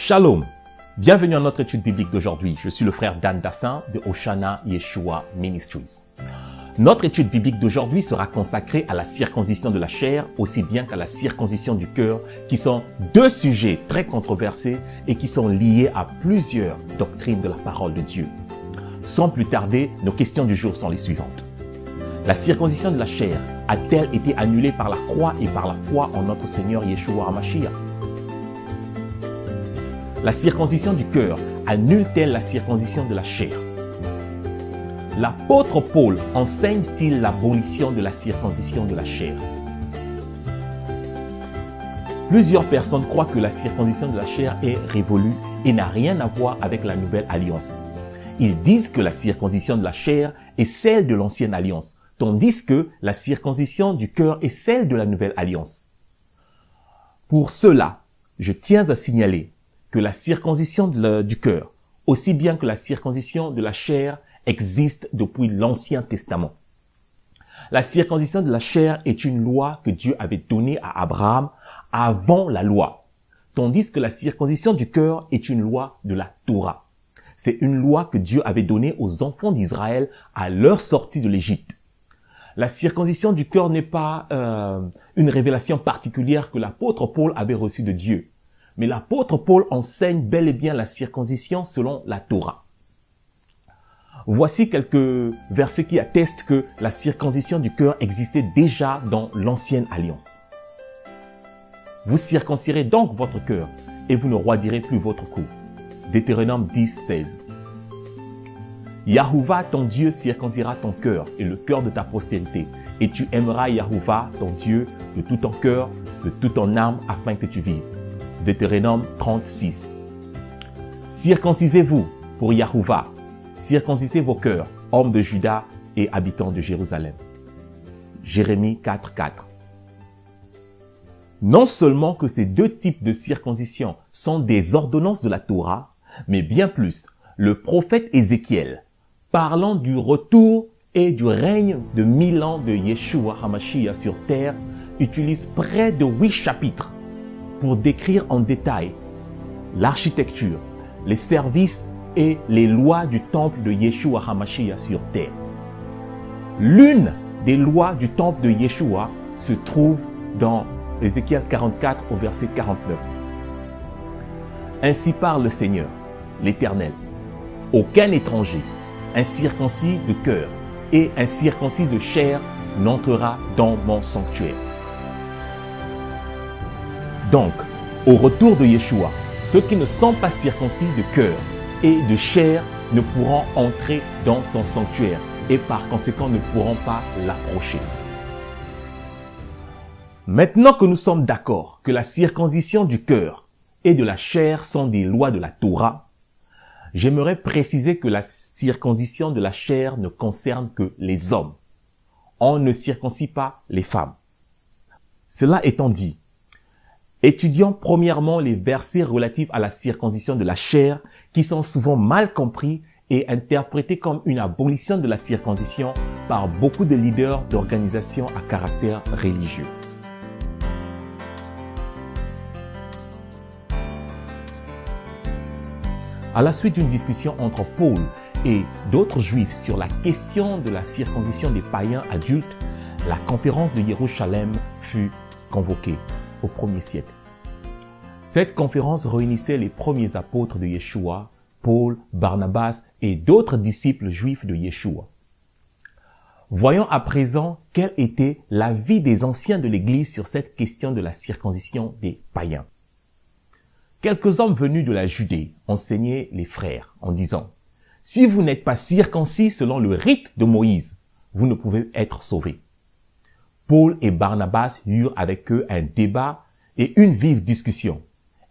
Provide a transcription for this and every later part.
Shalom, bienvenue à notre étude biblique d'aujourd'hui. Je suis le frère Dan Dassin de Oshana Yeshua Ministries. Notre étude biblique d'aujourd'hui sera consacrée à la circoncision de la chair aussi bien qu'à la circoncision du cœur, qui sont deux sujets très controversés et qui sont liés à plusieurs doctrines de la parole de Dieu. Sans plus tarder, nos questions du jour sont les suivantes. La circoncision de la chair a-t-elle été annulée par la croix et par la foi en notre Seigneur Yeshua HaMashiach? La circoncision du cœur annule-t-elle la circoncision de la chair? L'apôtre Paul enseigne-t-il l'abolition de la circoncision de la chair? Plusieurs personnes croient que la circoncision de la chair est révolue et n'a rien à voir avec la nouvelle alliance. Ils disent que la circoncision de la chair est celle de l'ancienne alliance, tandis que la circoncision du cœur est celle de la nouvelle alliance. Pour cela, je tiens à signaler que la circoncision du cœur, aussi bien que la circoncision de la chair, existe depuis l'Ancien Testament. La circoncision de la chair est une loi que Dieu avait donnée à Abraham avant la loi, tandis que la circoncision du cœur est une loi de la Torah. C'est une loi que Dieu avait donnée aux enfants d'Israël à leur sortie de l'Égypte. La circoncision du cœur n'est pas une révélation particulière que l'apôtre Paul avait reçue de Dieu. Mais l'apôtre Paul enseigne bel et bien la circoncision selon la Torah. Voici quelques versets qui attestent que la circoncision du cœur existait déjà dans l'ancienne alliance. Vous circoncirez donc votre cœur et vous ne roidirez plus votre cou. Deutéronome 10, 16. Yahuwah, ton Dieu, circoncira ton cœur et le cœur de ta postérité. Et tu aimeras Yahuwah, ton Dieu, de tout ton cœur, de toute ton âme, afin que tu vives. Deutéronome 36. Circoncisez-vous pour Yahuwah. Circoncisez vos cœurs, hommes de Juda et habitants de Jérusalem. Jérémie 4, 4. Non seulement que ces deux types de circoncision sont des ordonnances de la Torah, mais bien plus, le prophète Ézéchiel, parlant du retour et du règne de 1000 ans de Yeshua HaMashiach sur terre, utilise près de 8 chapitres pour décrire en détail l'architecture, les services et les lois du temple de Yeshua HaMashiach sur terre. L'une des lois du temple de Yeshua se trouve dans Ézéchiel 44 au verset 49. Ainsi parle le Seigneur, l'Éternel. Aucun étranger, incirconcis de cœur et incirconcis de chair n'entrera dans mon sanctuaire. Donc, au retour de Yeshua, ceux qui ne sont pas circoncis de cœur et de chair ne pourront entrer dans son sanctuaire et par conséquent ne pourront pas l'approcher. Maintenant que nous sommes d'accord que la circoncision du cœur et de la chair sont des lois de la Torah, j'aimerais préciser que la circoncision de la chair ne concerne que les hommes. On ne circoncis pas les femmes. Cela étant dit, étudions premièrement les versets relatifs à la circoncision de la chair qui sont souvent mal compris et interprétés comme une abolition de la circoncision par beaucoup de leaders d'organisations à caractère religieux. À la suite d'une discussion entre Paul et d'autres juifs sur la question de la circoncision des païens adultes, la conférence de Jérusalem fut convoquée au 1er siècle. Cette conférence réunissait les premiers apôtres de Yeshua, Paul, Barnabas et d'autres disciples juifs de Yeshua. Voyons à présent quel était l'avis des anciens de l'Église sur cette question de la circoncision des païens. Quelques hommes venus de la Judée enseignaient les frères en disant « Si vous n'êtes pas circoncis selon le rite de Moïse, vous ne pouvez être sauvés. » Paul et Barnabas eurent avec eux un débat et une vive discussion.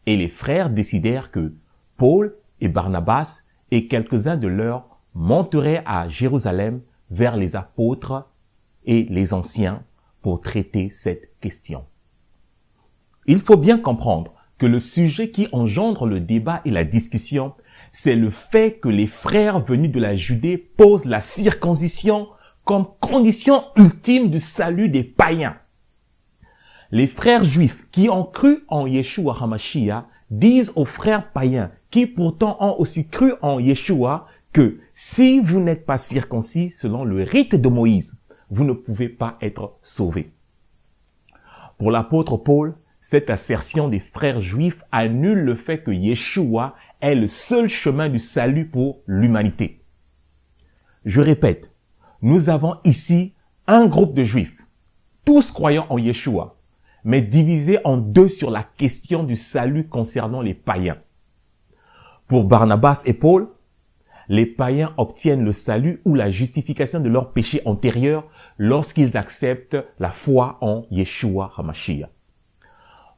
Et les frères décidèrent que Paul et Barnabas et quelques-uns de leurs monteraient à Jérusalem vers les apôtres et les anciens pour traiter cette question. Il faut bien comprendre que le sujet qui engendre le débat et la discussion, c'est le fait que les frères venus de la Judée posent la circoncision comme condition ultime du salut des païens. Les frères juifs qui ont cru en Yeshua HaMashiach disent aux frères païens, qui pourtant ont aussi cru en Yeshua, que si vous n'êtes pas circoncis selon le rite de Moïse, vous ne pouvez pas être sauvés. Pour l'apôtre Paul, cette assertion des frères juifs annule le fait que Yeshua est le seul chemin du salut pour l'humanité. Je répète, nous avons ici un groupe de juifs, tous croyant en Yeshua, mais divisés en deux sur la question du salut concernant les païens. Pour Barnabas et Paul, les païens obtiennent le salut ou la justification de leurs péchés antérieurs lorsqu'ils acceptent la foi en Yeshua HaMashiach.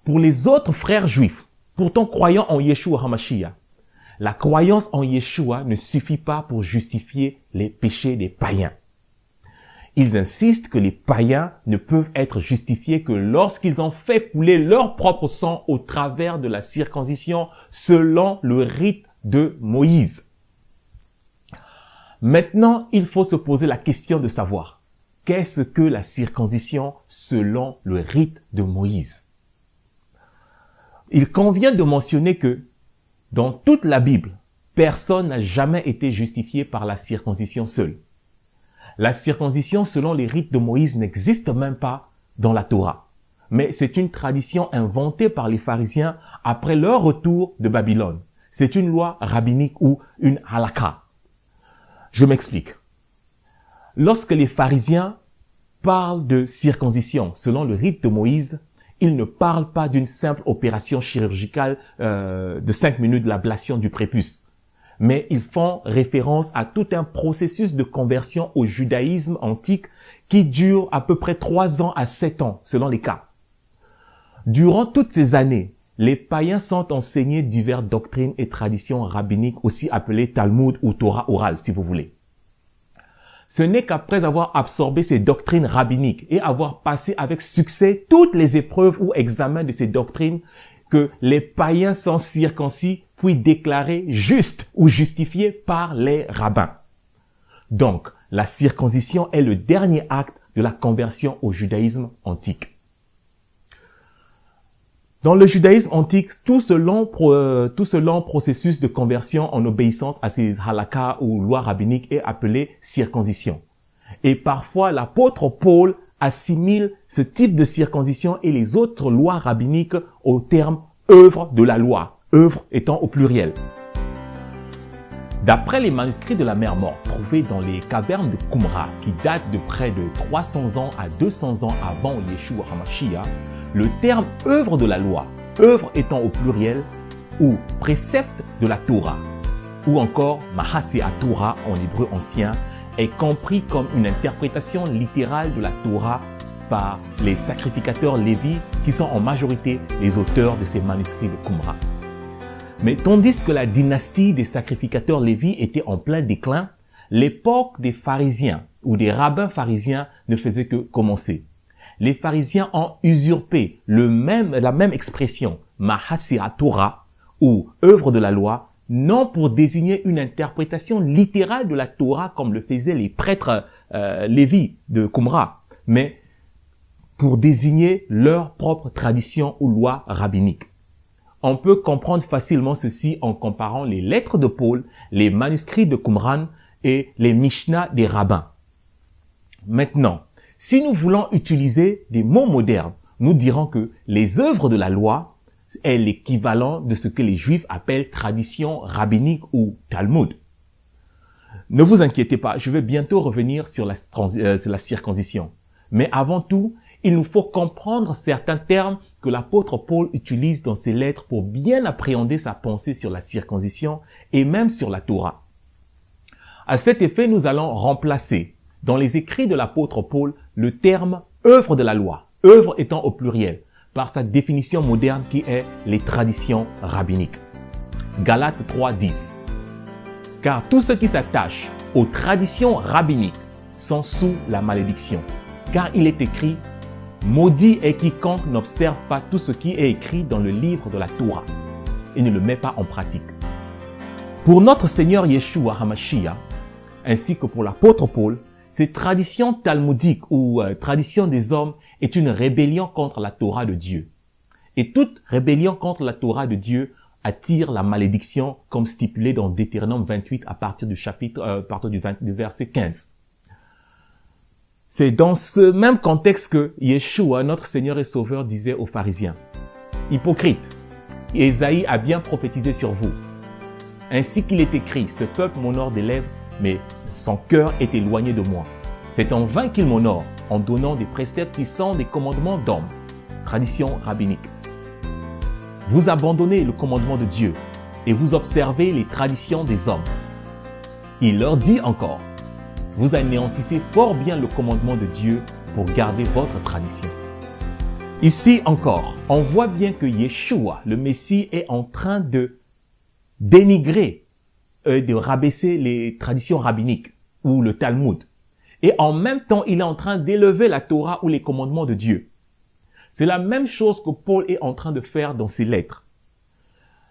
Pour les autres frères juifs, pourtant croyant en Yeshua HaMashiach, la croyance en Yeshua ne suffit pas pour justifier les péchés des païens. Ils insistent que les païens ne peuvent être justifiés que lorsqu'ils ont fait couler leur propre sang au travers de la circoncision selon le rite de Moïse. Maintenant, il faut se poser la question de savoir qu'est-ce que la circoncision selon le rite de Moïse. Il convient de mentionner que dans toute la Bible, personne n'a jamais été justifié par la circoncision seule. La circoncision selon les rites de Moïse n'existe même pas dans la Torah. Mais c'est une tradition inventée par les pharisiens après leur retour de Babylone. C'est une loi rabbinique ou une halakha. Je m'explique. Lorsque les pharisiens parlent de circoncision selon le rite de Moïse, ils ne parlent pas d'une simple opération chirurgicale de 5 minutes de l'ablation du prépuce. Mais ils font référence à tout un processus de conversion au judaïsme antique qui dure à peu près 3 ans à 7 ans, selon les cas. Durant toutes ces années, les païens sont enseignés diverses doctrines et traditions rabbiniques, aussi appelées Talmud ou Torah orale, si vous voulez. Ce n'est qu'après avoir absorbé ces doctrines rabbiniques et avoir passé avec succès toutes les épreuves ou examens de ces doctrines que les païens sont circoncis puis déclarés justes ou justifiés par les rabbins. Donc, la circoncision est le dernier acte de la conversion au judaïsme antique. Dans le judaïsme antique, tout ce long processus de conversion en obéissance à ces halakas ou lois rabbiniques est appelé circoncision. Et parfois, l'apôtre Paul assimile ce type de circoncision et les autres lois rabbiniques au terme œuvre de la loi, œuvre étant au pluriel. D'après les manuscrits de la mer Morte trouvés dans les cavernes de Qumran, qui datent de près de 300 ans à 200 ans avant Yeshua HaMashiach, le terme œuvre de la loi, œuvre étant au pluriel, ou précepte de la Torah, ou encore Mahaseh Torah en hébreu ancien, est compris comme une interprétation littérale de la Torah par les sacrificateurs lévis qui sont en majorité les auteurs de ces manuscrits de Qumran. Mais tandis que la dynastie des sacrificateurs lévis était en plein déclin, l'époque des pharisiens ou des rabbins pharisiens ne faisait que commencer. Les pharisiens ont usurpé la même expression, Mahaseh Torah, ou œuvre de la loi, non pour désigner une interprétation littérale de la Torah comme le faisaient les prêtres lévis de Qumran, mais pour désigner leur propre tradition ou loi rabbinique. On peut comprendre facilement ceci en comparant les lettres de Paul, les manuscrits de Qumran et les Mishnah des rabbins. Maintenant, si nous voulons utiliser des mots modernes, nous dirons que les œuvres de la loi est l'équivalent de ce que les Juifs appellent tradition rabbinique ou Talmud. Ne vous inquiétez pas, je vais bientôt revenir sur la circoncision. Mais avant tout, il nous faut comprendre certains termes que l'apôtre Paul utilise dans ses lettres pour bien appréhender sa pensée sur la circoncision et même sur la Torah. À cet effet, nous allons remplacer dans les écrits de l'apôtre Paul le terme œuvre de la loi, œuvre étant au pluriel, par sa définition moderne qui est les traditions rabbiniques. Galates 3:10. Car tous ceux qui s'attachent aux traditions rabbiniques sont sous la malédiction. Car il est écrit, maudit est quiconque n'observe pas tout ce qui est écrit dans le livre de la Torah et ne le met pas en pratique. Pour notre Seigneur Yeshua HaMashiach, ainsi que pour l'apôtre Paul, cette tradition talmudique ou tradition des hommes est une rébellion contre la Torah de Dieu. Et toute rébellion contre la Torah de Dieu attire la malédiction comme stipulé dans Deutéronome 28 à partir du du verset 15. C'est dans ce même contexte que Yeshua, notre Seigneur et Sauveur, disait aux pharisiens: hypocrites, Ésaïe a bien prophétisé sur vous. Ainsi qu'il est écrit, ce peuple m'honore des lèvres, mais son cœur est éloigné de moi. C'est en vain qu'il m'honore, en donnant des préceptes qui sont des commandements d'hommes. Tradition rabbinique. Vous abandonnez le commandement de Dieu et vous observez les traditions des hommes. Il leur dit encore: vous anéantissez fort bien le commandement de Dieu pour garder votre tradition. Ici encore, on voit bien que Yeshua, le Messie, est en train de dénigrer, de rabaisser les traditions rabbiniques ou le Talmud. Et en même temps, il est en train d'élever la Torah ou les commandements de Dieu. C'est la même chose que Paul est en train de faire dans ses lettres.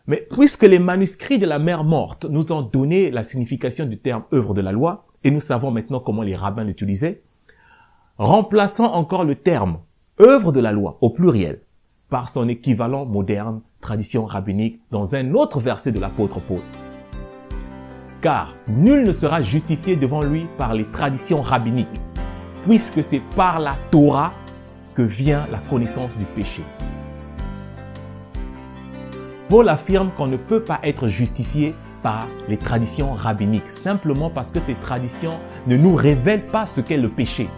Mais puisque les manuscrits de la mer morte nous ont donné la signification du terme œuvre de la loi, et nous savons maintenant comment les rabbins l'utilisaient, remplaçant encore le terme œuvre de la loi au pluriel par son équivalent moderne, tradition rabbinique, dans un autre verset de l'apôtre Paul. Car nul ne sera justifié devant lui par les traditions rabbiniques, puisque c'est par la Torah que vient la connaissance du péché. Paul affirme qu'on ne peut pas être justifié par les traditions rabbiniques, simplement parce que ces traditions ne nous révèlent pas ce qu'est le péché.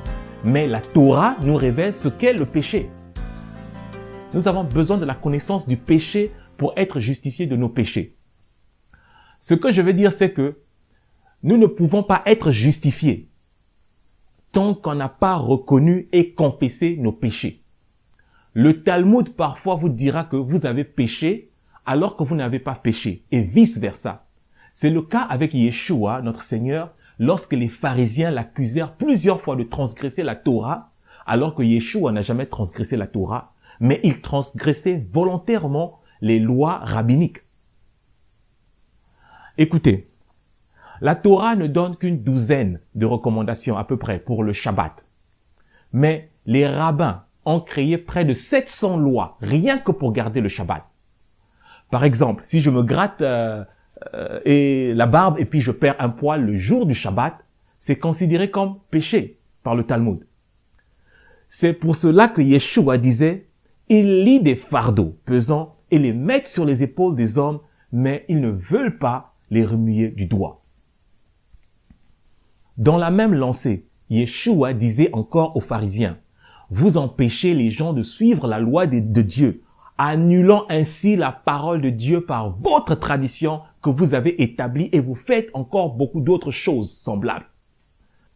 Mais la Torah nous révèle ce qu'est le péché. Nous avons besoin de la connaissance du péché pour être justifiés de nos péchés. Ce que je veux dire, c'est que nous ne pouvons pas être justifiés tant qu'on n'a pas reconnu et confessé nos péchés. Le Talmud parfois vous dira que vous avez péché alors que vous n'avez pas péché, et vice-versa. C'est le cas avec Yeshua, notre Seigneur, lorsque les pharisiens l'accusèrent plusieurs fois de transgresser la Torah, alors que Yeshua n'a jamais transgressé la Torah, mais il transgressait volontairement les lois rabbiniques. Écoutez, la Torah ne donne qu'une douzaine de recommandations à peu près pour le Shabbat. Mais les rabbins ont créé près de 700 lois, rien que pour garder le Shabbat. Par exemple, si je me gratte et la barbe et puis je perds un poil le jour du Shabbat, c'est considéré comme péché par le Talmud. C'est pour cela que Yeshua disait: ils lient des fardeaux pesants et les mettent sur les épaules des hommes, mais ils ne veulent pas les remuer du doigt. Dans la même lancée, Yeshua disait encore aux pharisiens: vous empêchez les gens de suivre la loi de Dieu, annulant ainsi la parole de Dieu par votre tradition que vous avez établie, et vous faites encore beaucoup d'autres choses semblables.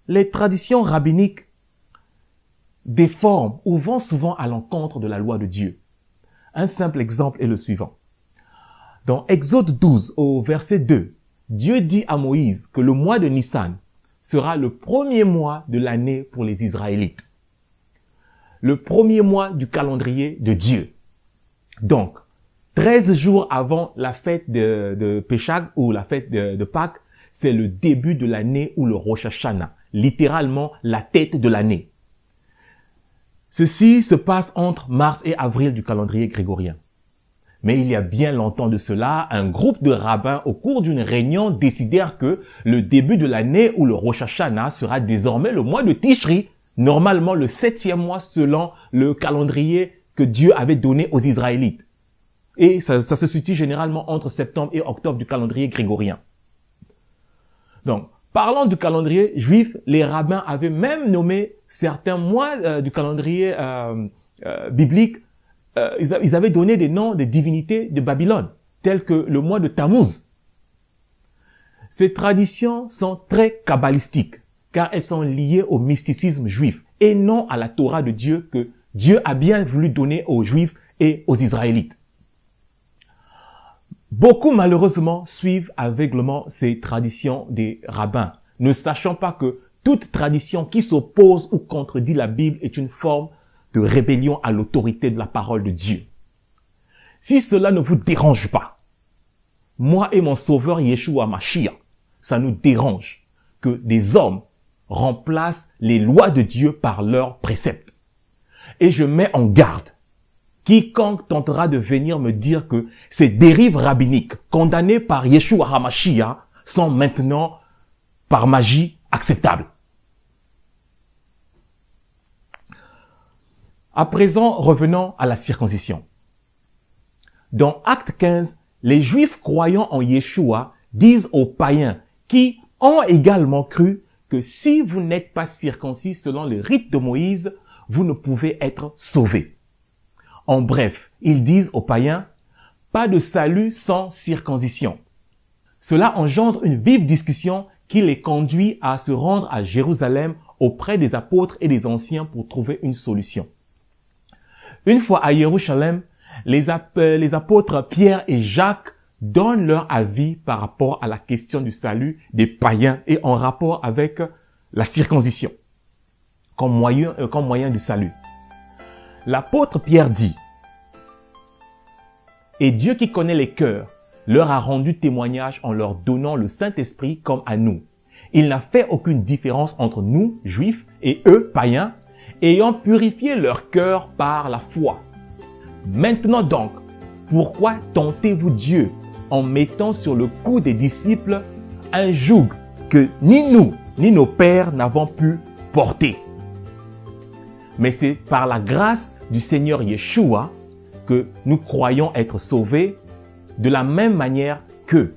Les traditions rabbiniques déforment ou vont souvent à l'encontre de la loi de Dieu. Un simple exemple est le suivant. Dans Exode 12, au verset 2, Dieu dit à Moïse que le mois de Nissan sera le premier mois de l'année pour les Israélites. Le premier mois du calendrier de Dieu. Donc, 13 jours avant la fête de Péchag ou la fête de Pâques, c'est le début de l'année ou le Rosh Hashanah, littéralement la tête de l'année. Ceci se passe entre mars et avril du calendrier grégorien. Mais il y a bien longtemps de cela, un groupe de rabbins au cours d'une réunion décidèrent que le début de l'année ou le Rosh Hashanah sera désormais le mois de Tishri, normalement le 7e mois selon le calendrier que Dieu avait donné aux Israélites. Et ça se situe généralement entre septembre et octobre du calendrier grégorien. Donc, parlant du calendrier juif, les rabbins avaient même nommé certains mois du calendrier biblique. Ils avaient donné des noms des divinités de Babylone, tels que le mois de Tammuz. Ces traditions sont très kabbalistiques, car elles sont liées au mysticisme juif et non à la Torah de Dieu que Dieu a bien voulu donner aux Juifs et aux Israélites. Beaucoup, malheureusement, suivent aveuglément ces traditions des rabbins, ne sachant pas que toute tradition qui s'oppose ou contredit la Bible est une forme de rébellion à l'autorité de la parole de Dieu. Si cela ne vous dérange pas, moi et mon sauveur Yeshua Mashiach, ça nous dérange que des hommes remplacent les lois de Dieu par leurs préceptes. Et je mets en garde quiconque tentera de venir me dire que ces dérives rabbiniques condamnées par Yeshua HaMashiach sont maintenant, par magie, acceptables. À présent, revenons à la circoncision. Dans Acte 15, les Juifs croyant en Yeshua disent aux païens qui ont également cru que si vous n'êtes pas circoncis selon le rite de Moïse, vous ne pouvez être sauvés. En bref, ils disent aux païens, pas de salut sans circoncision. Cela engendre une vive discussion qui les conduit à se rendre à Jérusalem auprès des apôtres et des anciens pour trouver une solution. Une fois à Jérusalem, les apôtres Pierre et Jacques donnent leur avis par rapport à la question du salut des païens et en rapport avec la circoncision comme moyen du salut. L'apôtre Pierre dit, « Et Dieu qui connaît les cœurs leur a rendu témoignage en leur donnant le Saint-Esprit comme à nous. Il n'a fait aucune différence entre nous, Juifs, et eux, païens, ayant purifié leur cœur par la foi. Maintenant donc, pourquoi tentez-vous Dieu en mettant sur le cou des disciples un joug que ni nous, ni nos pères n'avons pu porter? Mais c'est par la grâce du Seigneur Yeshua que nous croyons être sauvés de la même manière qu'eux. »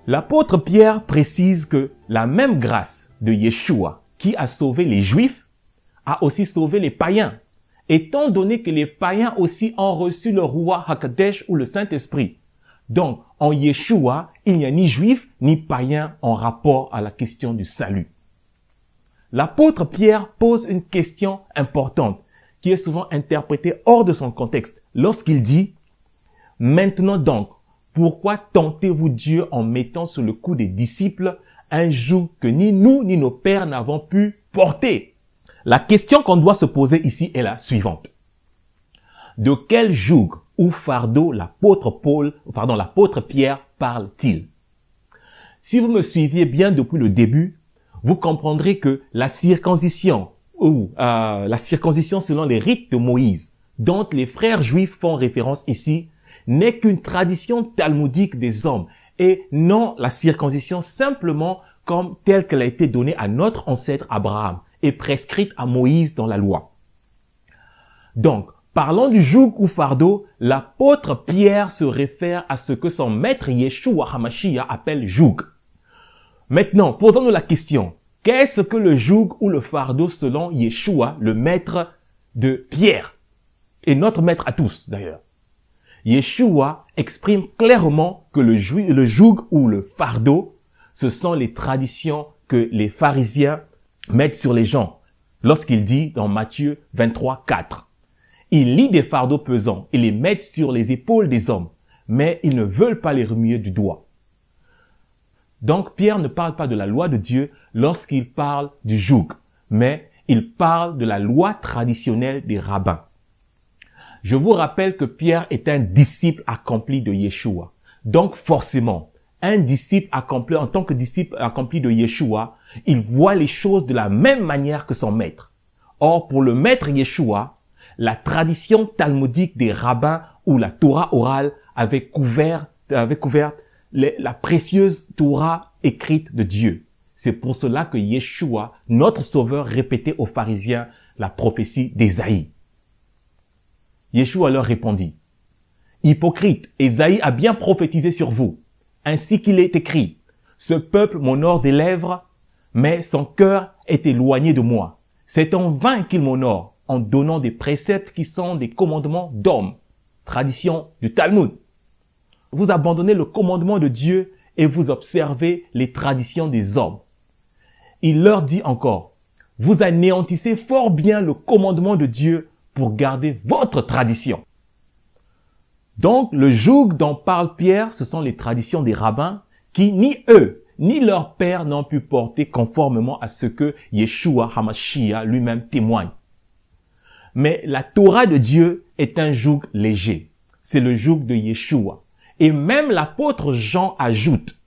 L'apôtre Pierre précise que la même grâce de Yeshua qui a sauvé les Juifs a aussi sauvé les païens, étant donné que les païens aussi ont reçu le Ruach HaKodesh ou le Saint-Esprit. Donc, en Yeshua, il n'y a ni Juifs ni païens en rapport à la question du salut. L'apôtre Pierre pose une question importante qui est souvent interprétée hors de son contexte lorsqu'il dit « Maintenant donc, pourquoi tentez-vous Dieu en mettant sur le cou des disciples un joug que ni nous ni nos pères n'avons pu porter ?» La question qu'on doit se poser ici est la suivante. De quel joug ou fardeau l'apôtre Pierre parle-t-il? Si vous me suiviez bien depuis le début, vous comprendrez que la circoncision selon les rites de Moïse, dont les frères juifs font référence ici, n'est qu'une tradition talmudique des hommes et non la circoncision simplement comme telle qu'elle a été donnée à notre ancêtre Abraham et prescrite à Moïse dans la loi. Donc, parlant du joug ou fardeau, l'apôtre Pierre se réfère à ce que son maître Yeshua HaMashiach appelle joug. Maintenant, posons-nous la question, qu'est-ce que le joug ou le fardeau selon Yeshua, le maître de Pierre, et notre maître à tous d'ailleurs? Yeshua exprime clairement que le joug ou le fardeau, ce sont les traditions que les pharisiens mettent sur les gens. Lorsqu'il dit dans Matthieu 23, 4, « Ils lient des fardeaux pesants et les mettent sur les épaules des hommes, mais ils ne veulent pas les remuer du doigt. » Donc Pierre ne parle pas de la loi de Dieu lorsqu'il parle du joug, mais il parle de la loi traditionnelle des rabbins. Je vous rappelle que Pierre est un disciple accompli de Yeshua. Donc forcément, un disciple accompli, en tant que disciple accompli de Yeshua, il voit les choses de la même manière que son maître. Or, pour le maître Yeshua, la tradition talmudique des rabbins ou la Torah orale avait couvert la précieuse Torah écrite de Dieu. C'est pour cela que Yeshua, notre sauveur, répétait aux pharisiens la prophétie d'Ésaïe. Yeshua leur répondit, « Hypocrite, Ésaïe a bien prophétisé sur vous, ainsi qu'il est écrit, « Ce peuple m'honore des lèvres, mais son cœur est éloigné de moi. C'est en vain qu'il m'honore, en donnant des préceptes qui sont des commandements d'hommes. » Tradition du Talmud. Vous abandonnez le commandement de Dieu et vous observez les traditions des hommes. Il leur dit encore, « Vous anéantissez fort bien le commandement de Dieu pour garder votre tradition. » Donc, le joug dont parle Pierre, ce sont les traditions des rabbins qui, ni eux, ni leurs pères n'ont pu porter conformément à ce que Yeshua HaMashiach lui-même témoigne. Mais la Torah de Dieu est un joug léger. C'est le joug de Yeshua. Et même l'apôtre Jean ajoute,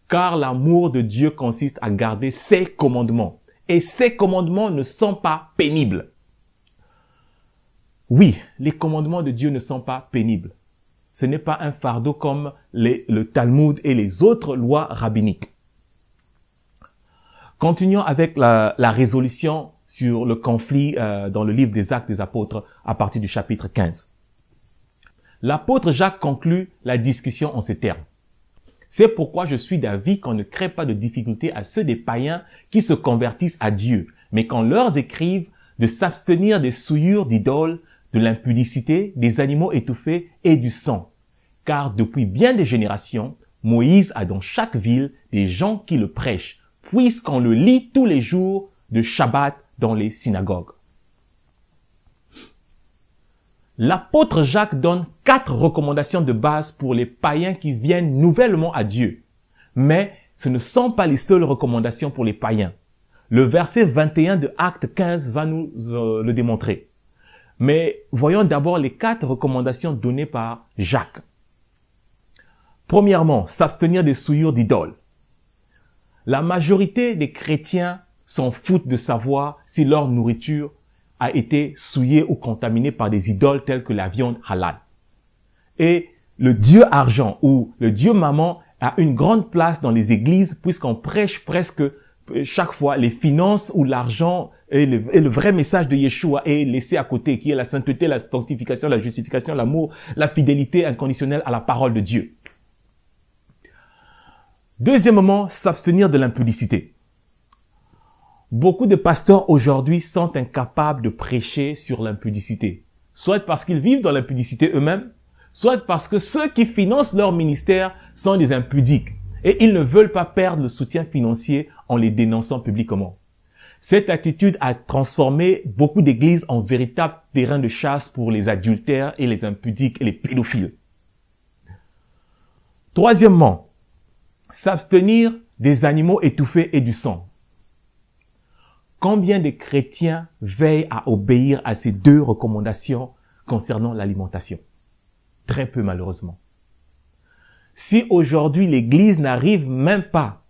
car l'amour de Dieu consiste à garder ses commandements. Et ses commandements ne sont pas pénibles. Oui, les commandements de Dieu ne sont pas pénibles. Ce n'est pas un fardeau comme le Talmud et les autres lois rabbiniques. Continuons avec la résolution sur le conflit dans le livre des Actes des Apôtres à partir du chapitre 15. L'apôtre Jacques conclut la discussion en ces termes. C'est pourquoi je suis d'avis qu'on ne crée pas de difficulté à ceux des païens qui se convertissent à Dieu, mais qu'on leur écrive de s'abstenir des souillures d'idoles, de l'impudicité, des animaux étouffés et du sang. Car depuis bien des générations, Moïse a dans chaque ville des gens qui le prêchent, puisqu'on le lit tous les jours de Shabbat dans les synagogues. L'apôtre Jacques donne 4 recommandations de base pour les païens qui viennent nouvellement à Dieu. Mais ce ne sont pas les seules recommandations pour les païens. Le verset 21 de Acte 15 va nous le démontrer. Mais voyons d'abord les 4 recommandations données par Jacques. Premièrement, s'abstenir des souillures d'idoles. La majorité des chrétiens s'en foutent de savoir si leur nourriture a été souillée ou contaminée par des idoles telles que la viande halal. Et le dieu argent ou le dieu maman a une grande place dans les églises puisqu'on prêche presque chaque fois les finances ou l'argent et le vrai message de Yeshua est laissé à côté, qui est la sainteté, la sanctification, la justification, l'amour, la fidélité inconditionnelle à la parole de Dieu. Deuxièmement, s'abstenir de l'impudicité. Beaucoup de pasteurs aujourd'hui sont incapables de prêcher sur l'impudicité, soit parce qu'ils vivent dans l'impudicité eux-mêmes, soit parce que ceux qui financent leur ministère sont des impudiques et ils ne veulent pas perdre le soutien financier en les dénonçant publiquement. Cette attitude a transformé beaucoup d'églises en véritables terrains de chasse pour les adultères et les impudiques et les pédophiles. Troisièmement, s'abstenir des animaux étouffés et du sang. Combien de chrétiens veillent à obéir à ces 2 recommandations concernant l'alimentation? Très peu, malheureusement. Si aujourd'hui l'Église n'arrive même pas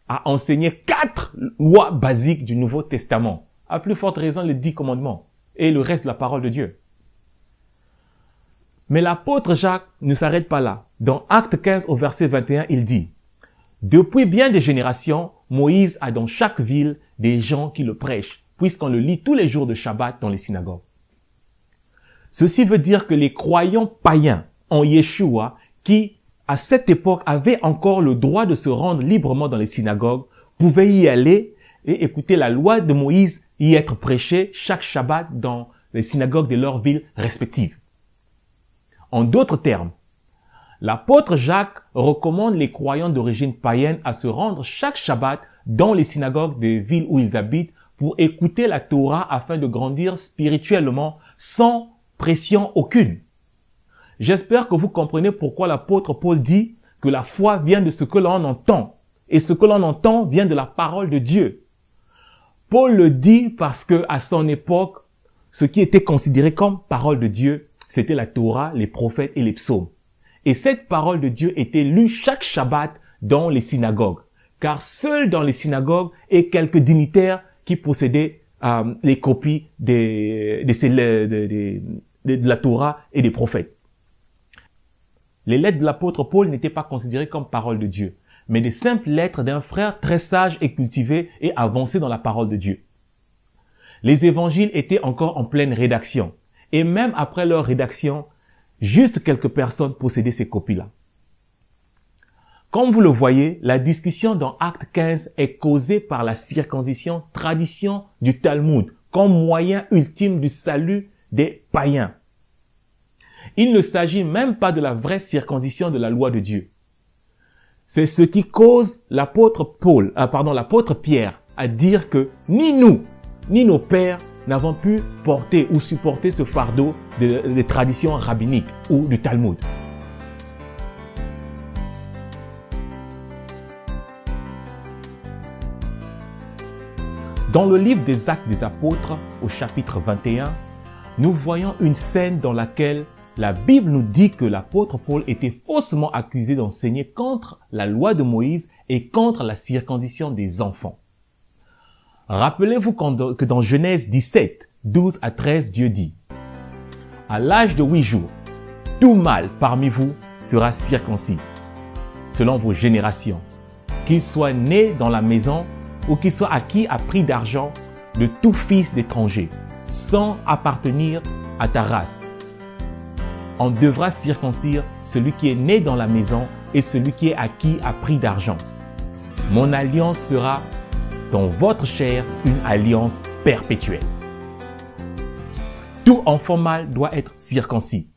à enseigner 4 lois basiques du Nouveau Testament, à plus forte raison les 10 commandements et le reste de la parole de Dieu. Mais l'apôtre Jacques ne s'arrête pas là. Dans Acte 15 au verset 21, il dit « Depuis bien des générations, Moïse a dans chaque ville des gens qui le prêchent, puisqu'on le lit tous les jours de Shabbat dans les synagogues. » Ceci veut dire que les croyants païens en Yeshua, qui à cette époque avaient encore le droit de se rendre librement dans les synagogues, pouvaient y aller et écouter la loi de Moïse y être prêchée chaque Shabbat dans les synagogues de leurs villes respectives. En d'autres termes, l'apôtre Jacques recommande les croyants d'origine païenne à se rendre chaque Shabbat dans les synagogues des villes où ils habitent pour écouter la Torah afin de grandir spirituellement sans pression aucune. J'espère que vous comprenez pourquoi l'apôtre Paul dit que la foi vient de ce que l'on entend et ce que l'on entend vient de la parole de Dieu. Paul le dit parce que à son époque, ce qui était considéré comme parole de Dieu, c'était la Torah, les prophètes et les psaumes. Et cette parole de Dieu était lue chaque Shabbat dans les synagogues. Car seuls dans les synagogues et quelques dignitaires qui possédaient les copies de la Torah et des prophètes. Les lettres de l'apôtre Paul n'étaient pas considérées comme parole de Dieu, mais des simples lettres d'un frère très sage et cultivé et avancé dans la parole de Dieu. Les évangiles étaient encore en pleine rédaction. Et même après leur rédaction, juste quelques personnes possédaient ces copies-là. Comme vous le voyez, la discussion dans Acte 15 est causée par la circoncision, tradition du Talmud, comme moyen ultime du salut des païens. Il ne s'agit même pas de la vraie circoncision de la loi de Dieu. C'est ce qui cause l'apôtre Pierre à dire que ni nous, ni nos pères n'avons pu porter ou supporter ce fardeau des traditions rabbiniques ou du Talmud. Dans le livre des Actes des Apôtres, au chapitre 21, nous voyons une scène dans laquelle la Bible nous dit que l'apôtre Paul était faussement accusé d'enseigner contre la loi de Moïse et contre la circoncision des enfants. Rappelez-vous que dans Genèse 17, 12 à 13, Dieu dit à l'âge de 8 jours, tout mâle parmi vous sera circoncis, selon vos générations, qu'il soit né dans la maison ou qu'il soit acquis à prix d'argent de tout fils d'étranger, sans appartenir à ta race. On devra circoncire celui qui est né dans la maison et celui qui est acquis à prix d'argent. Mon alliance sera dans votre chair une alliance perpétuelle. Tout enfant mâle doit être circoncis.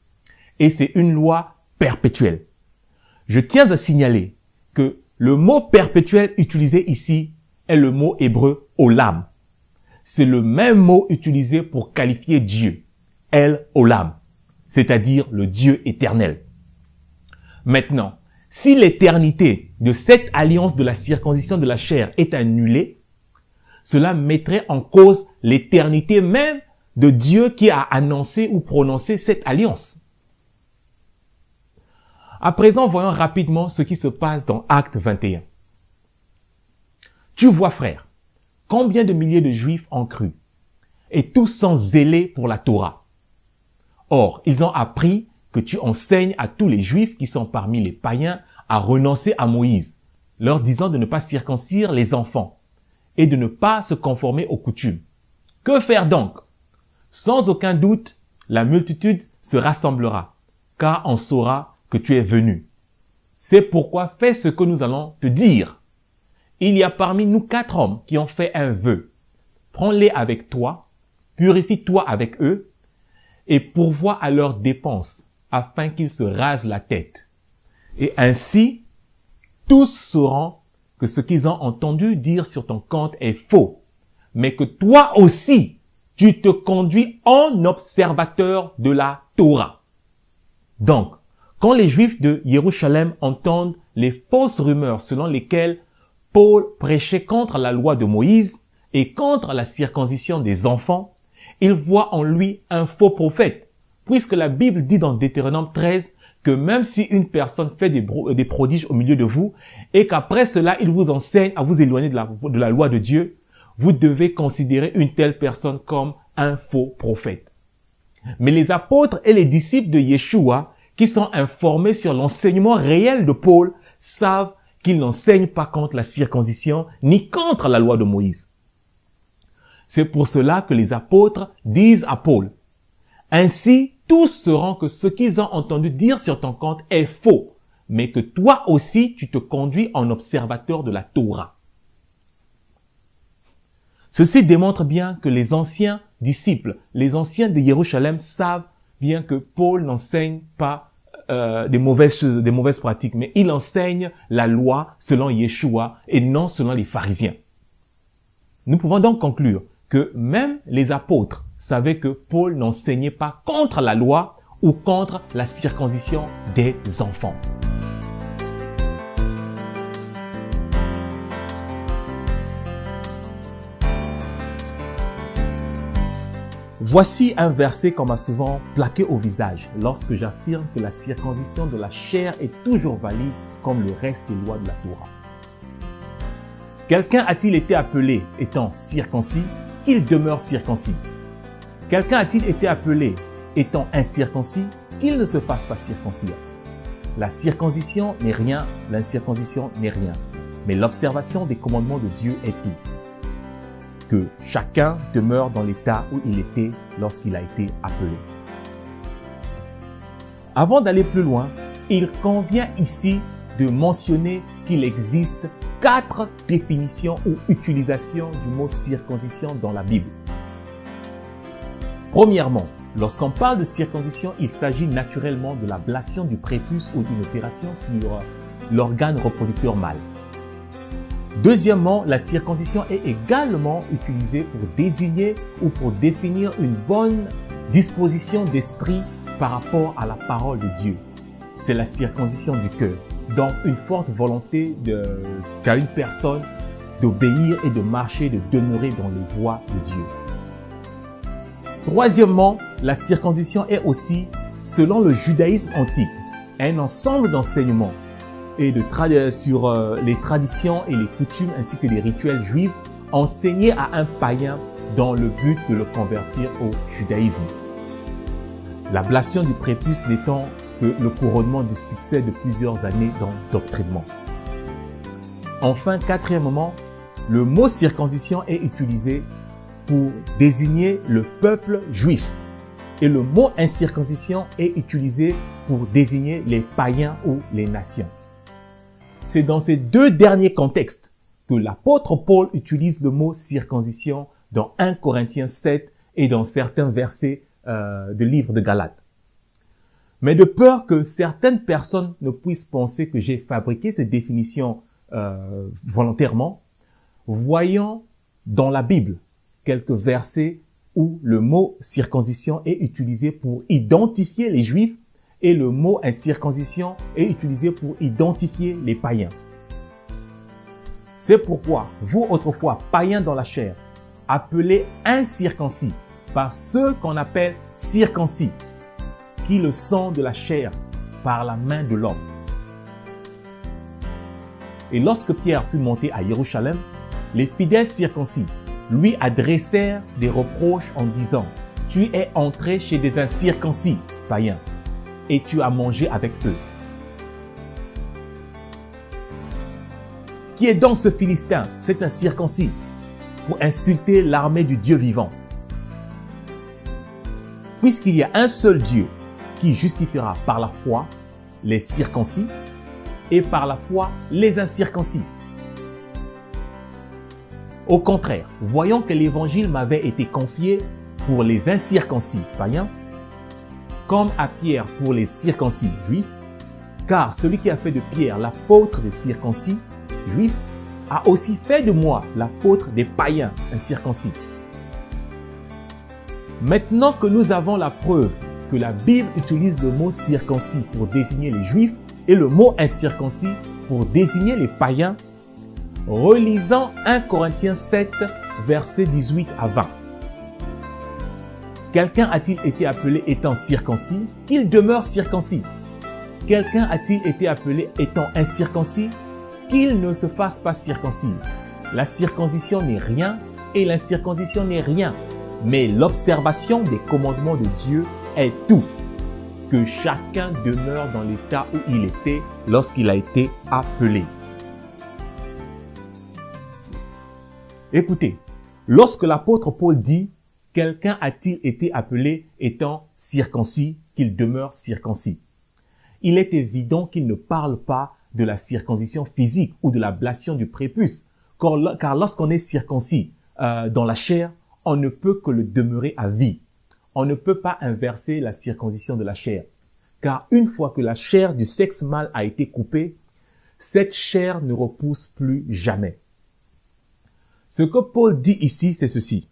Et c'est une loi perpétuelle. Je tiens à signaler que le mot perpétuel utilisé ici est le mot hébreu olam. C'est le même mot utilisé pour qualifier Dieu, El Olam, c'est-à-dire le Dieu éternel. Maintenant, si l'éternité de cette alliance de la circoncision de la chair est annulée, cela mettrait en cause l'éternité même de Dieu qui a annoncé ou prononcé cette alliance. À présent, voyons rapidement ce qui se passe dans Actes 21. Tu vois, frère, combien de milliers de Juifs ont cru, et tous sont zélés pour la Torah. Or, ils ont appris que tu enseignes à tous les Juifs qui sont parmi les païens à renoncer à Moïse, leur disant de ne pas circoncire les enfants et de ne pas se conformer aux coutumes. Que faire donc? Sans aucun doute, la multitude se rassemblera, car on saura que tu es venu. C'est pourquoi fais ce que nous allons te dire. Il y a parmi nous 4 hommes qui ont fait un vœu. Prends-les avec toi, purifie-toi avec eux, et pourvois à leurs dépenses, afin qu'ils se rasent la tête. Et ainsi, tous sauront que ce qu'ils ont entendu dire sur ton compte est faux, mais que toi aussi, tu te conduis en observateur de la Torah. Donc, quand les Juifs de Jérusalem entendent les fausses rumeurs selon lesquelles Paul prêchait contre la loi de Moïse et contre la circoncision des enfants, ils voient en lui un faux prophète, puisque la Bible dit dans Deutéronome 13 que même si une personne fait des prodiges au milieu de vous et qu'après cela il vous enseigne à vous éloigner de la loi de Dieu, vous devez considérer une telle personne comme un faux prophète. Mais les apôtres et les disciples de Yeshua, qui sont informés sur l'enseignement réel de Paul, savent qu'il n'enseigne pas contre la circoncision ni contre la loi de Moïse. C'est pour cela que les apôtres disent à Paul, « Ainsi, tous sauront que ce qu'ils ont entendu dire sur ton compte est faux, mais que toi aussi tu te conduis en observateur de la Torah. » Ceci démontre bien que les anciens disciples, les anciens de Jérusalem savent bien que Paul n'enseigne pas des mauvaises pratiques, mais il enseigne la loi selon Yeshua et non selon les pharisiens. Nous pouvons donc conclure que même les apôtres savaient que Paul n'enseignait pas contre la loi ou contre la circoncision des enfants. Voici un verset qu'on m'a souvent plaqué au visage lorsque j'affirme que la circoncision de la chair est toujours valide comme le reste des lois de la Torah. Quelqu'un a-t-il été appelé étant circoncis qu'il demeure circoncis? Quelqu'un a-t-il été appelé étant incirconcis qu'il ne se fasse pas circoncire? La circoncision n'est rien, l'incirconcision n'est rien, mais l'observation des commandements de Dieu est tout. Que chacun demeure dans l'état où il était lorsqu'il a été appelé. Avant d'aller plus loin, il convient ici de mentionner qu'il existe 4 définitions ou utilisations du mot circoncision dans la Bible. Premièrement, lorsqu'on parle de circoncision, il s'agit naturellement de l'ablation du prépuce ou d'une opération sur l'organe reproducteur mâle. Deuxièmement, la circoncision est également utilisée pour désigner ou pour définir une bonne disposition d'esprit par rapport à la parole de Dieu. C'est la circoncision du cœur. Donc, une forte volonté qu'a une personne d'obéir et de marcher, de demeurer dans les voies de Dieu. Troisièmement, la circoncision est aussi, selon le judaïsme antique, un ensemble d'enseignements et sur les traditions et les coutumes ainsi que les rituels juifs enseignés à un païen dans le but de le convertir au judaïsme. L'ablation du prépuce n'étant que le couronnement du succès de plusieurs années d'endoctrinement. Enfin, quatrièmement, le mot circoncision est utilisé pour désigner le peuple juif et le mot incirconcision est utilisé pour désigner les païens ou les nations. C'est dans ces deux derniers contextes que l'apôtre Paul utilise le mot circoncision dans 1 Corinthiens 7 et dans certains versets du livre de Galates. Mais de peur que certaines personnes ne puissent penser que j'ai fabriqué ces définitions volontairement, voyons dans la Bible quelques versets où le mot circoncision est utilisé pour identifier les Juifs et le mot incirconcision est utilisé pour identifier les païens. C'est pourquoi vous, autrefois païens dans la chair, appelés incirconcis par ceux qu'on appelle circoncis, qui le sont de la chair par la main de l'homme. Et lorsque Pierre fut monté à Jérusalem, les fidèles circoncis lui adressèrent des reproches en disant « Tu es entré chez des incirconcis, païens, et tu as mangé avec eux. » Qui est donc ce Philistin, cet incirconcis, pour insulter l'armée du Dieu vivant? Puisqu'il y a un seul Dieu qui justifiera par la foi les circoncis et par la foi les incirconcis. Au contraire, voyons que l'évangile m'avait été confié pour les incirconcis païens, comme à Pierre pour les circoncis juifs, car celui qui a fait de Pierre l'apôtre des circoncis juifs a aussi fait de moi l'apôtre des païens incirconcis. Maintenant que nous avons la preuve que la Bible utilise le mot circoncis pour désigner les Juifs et le mot incirconcis pour désigner les païens, relisons 1 Corinthiens 7, versets 18 à 20. Quelqu'un a-t-il été appelé étant circoncis, qu'il demeure circoncis? Quelqu'un a-t-il été appelé étant incirconcis, qu'il ne se fasse pas circoncis? La circoncision n'est rien et l'incirconcision n'est rien, mais l'observation des commandements de Dieu est tout. Que chacun demeure dans l'état où il était lorsqu'il a été appelé. Écoutez, lorsque l'apôtre Paul dit « Quelqu'un a-t-il été appelé étant circoncis, qu'il demeure circoncis ?» Il est évident qu'il ne parle pas de la circoncision physique ou de l'ablation du prépuce, car lorsqu'on est circoncis dans la chair, on ne peut que le demeurer à vie. On ne peut pas inverser la circoncision de la chair, car une fois que la chair du sexe mâle a été coupée, cette chair ne repousse plus jamais. Ce que Paul dit ici, c'est ceci.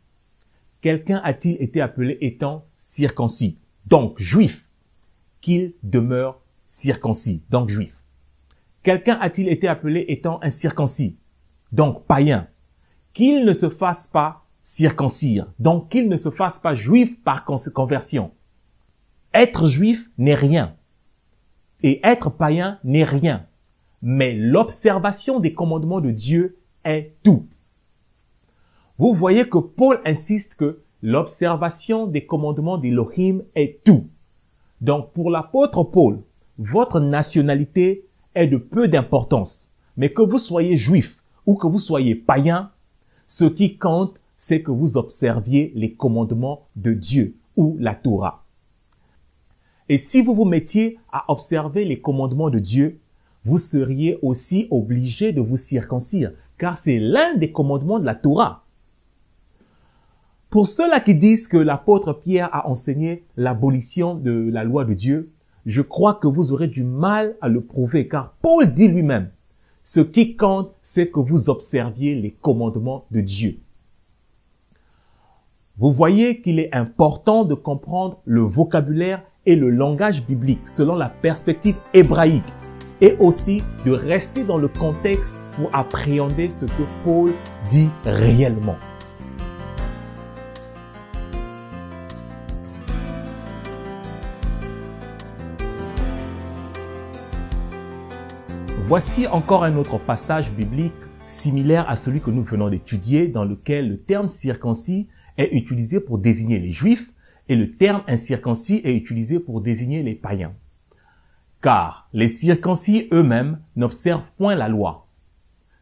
Quelqu'un a-t-il été appelé étant circoncis, donc juif, qu'il demeure circoncis, donc juif? Quelqu'un a-t-il été appelé étant incirconcis, donc païen, qu'il ne se fasse pas circoncire, donc qu'il ne se fasse pas juif par conversion? Être juif n'est rien et être païen n'est rien, mais l'observation des commandements de Dieu est tout. Vous voyez que Paul insiste que l'observation des commandements d'Élohim est tout. Donc pour l'apôtre Paul, votre nationalité est de peu d'importance, mais que vous soyez juif ou que vous soyez païen, ce qui compte, c'est que vous observiez les commandements de Dieu ou la Torah. Et si vous vous mettiez à observer les commandements de Dieu, vous seriez aussi obligé de vous circoncire, car c'est l'un des commandements de la Torah. Pour ceux-là qui disent que l'apôtre Pierre a enseigné l'abolition de la loi de Dieu, je crois que vous aurez du mal à le prouver, car Paul dit lui-même, ce qui compte, c'est que vous observiez les commandements de Dieu. Vous voyez qu'il est important de comprendre le vocabulaire et le langage biblique selon la perspective hébraïque et aussi de rester dans le contexte pour appréhender ce que Paul dit réellement. Voici encore un autre passage biblique similaire à celui que nous venons d'étudier, dans lequel le terme circoncis est utilisé pour désigner les Juifs et le terme incirconcis est utilisé pour désigner les païens. Car les circoncis eux-mêmes n'observent point la loi,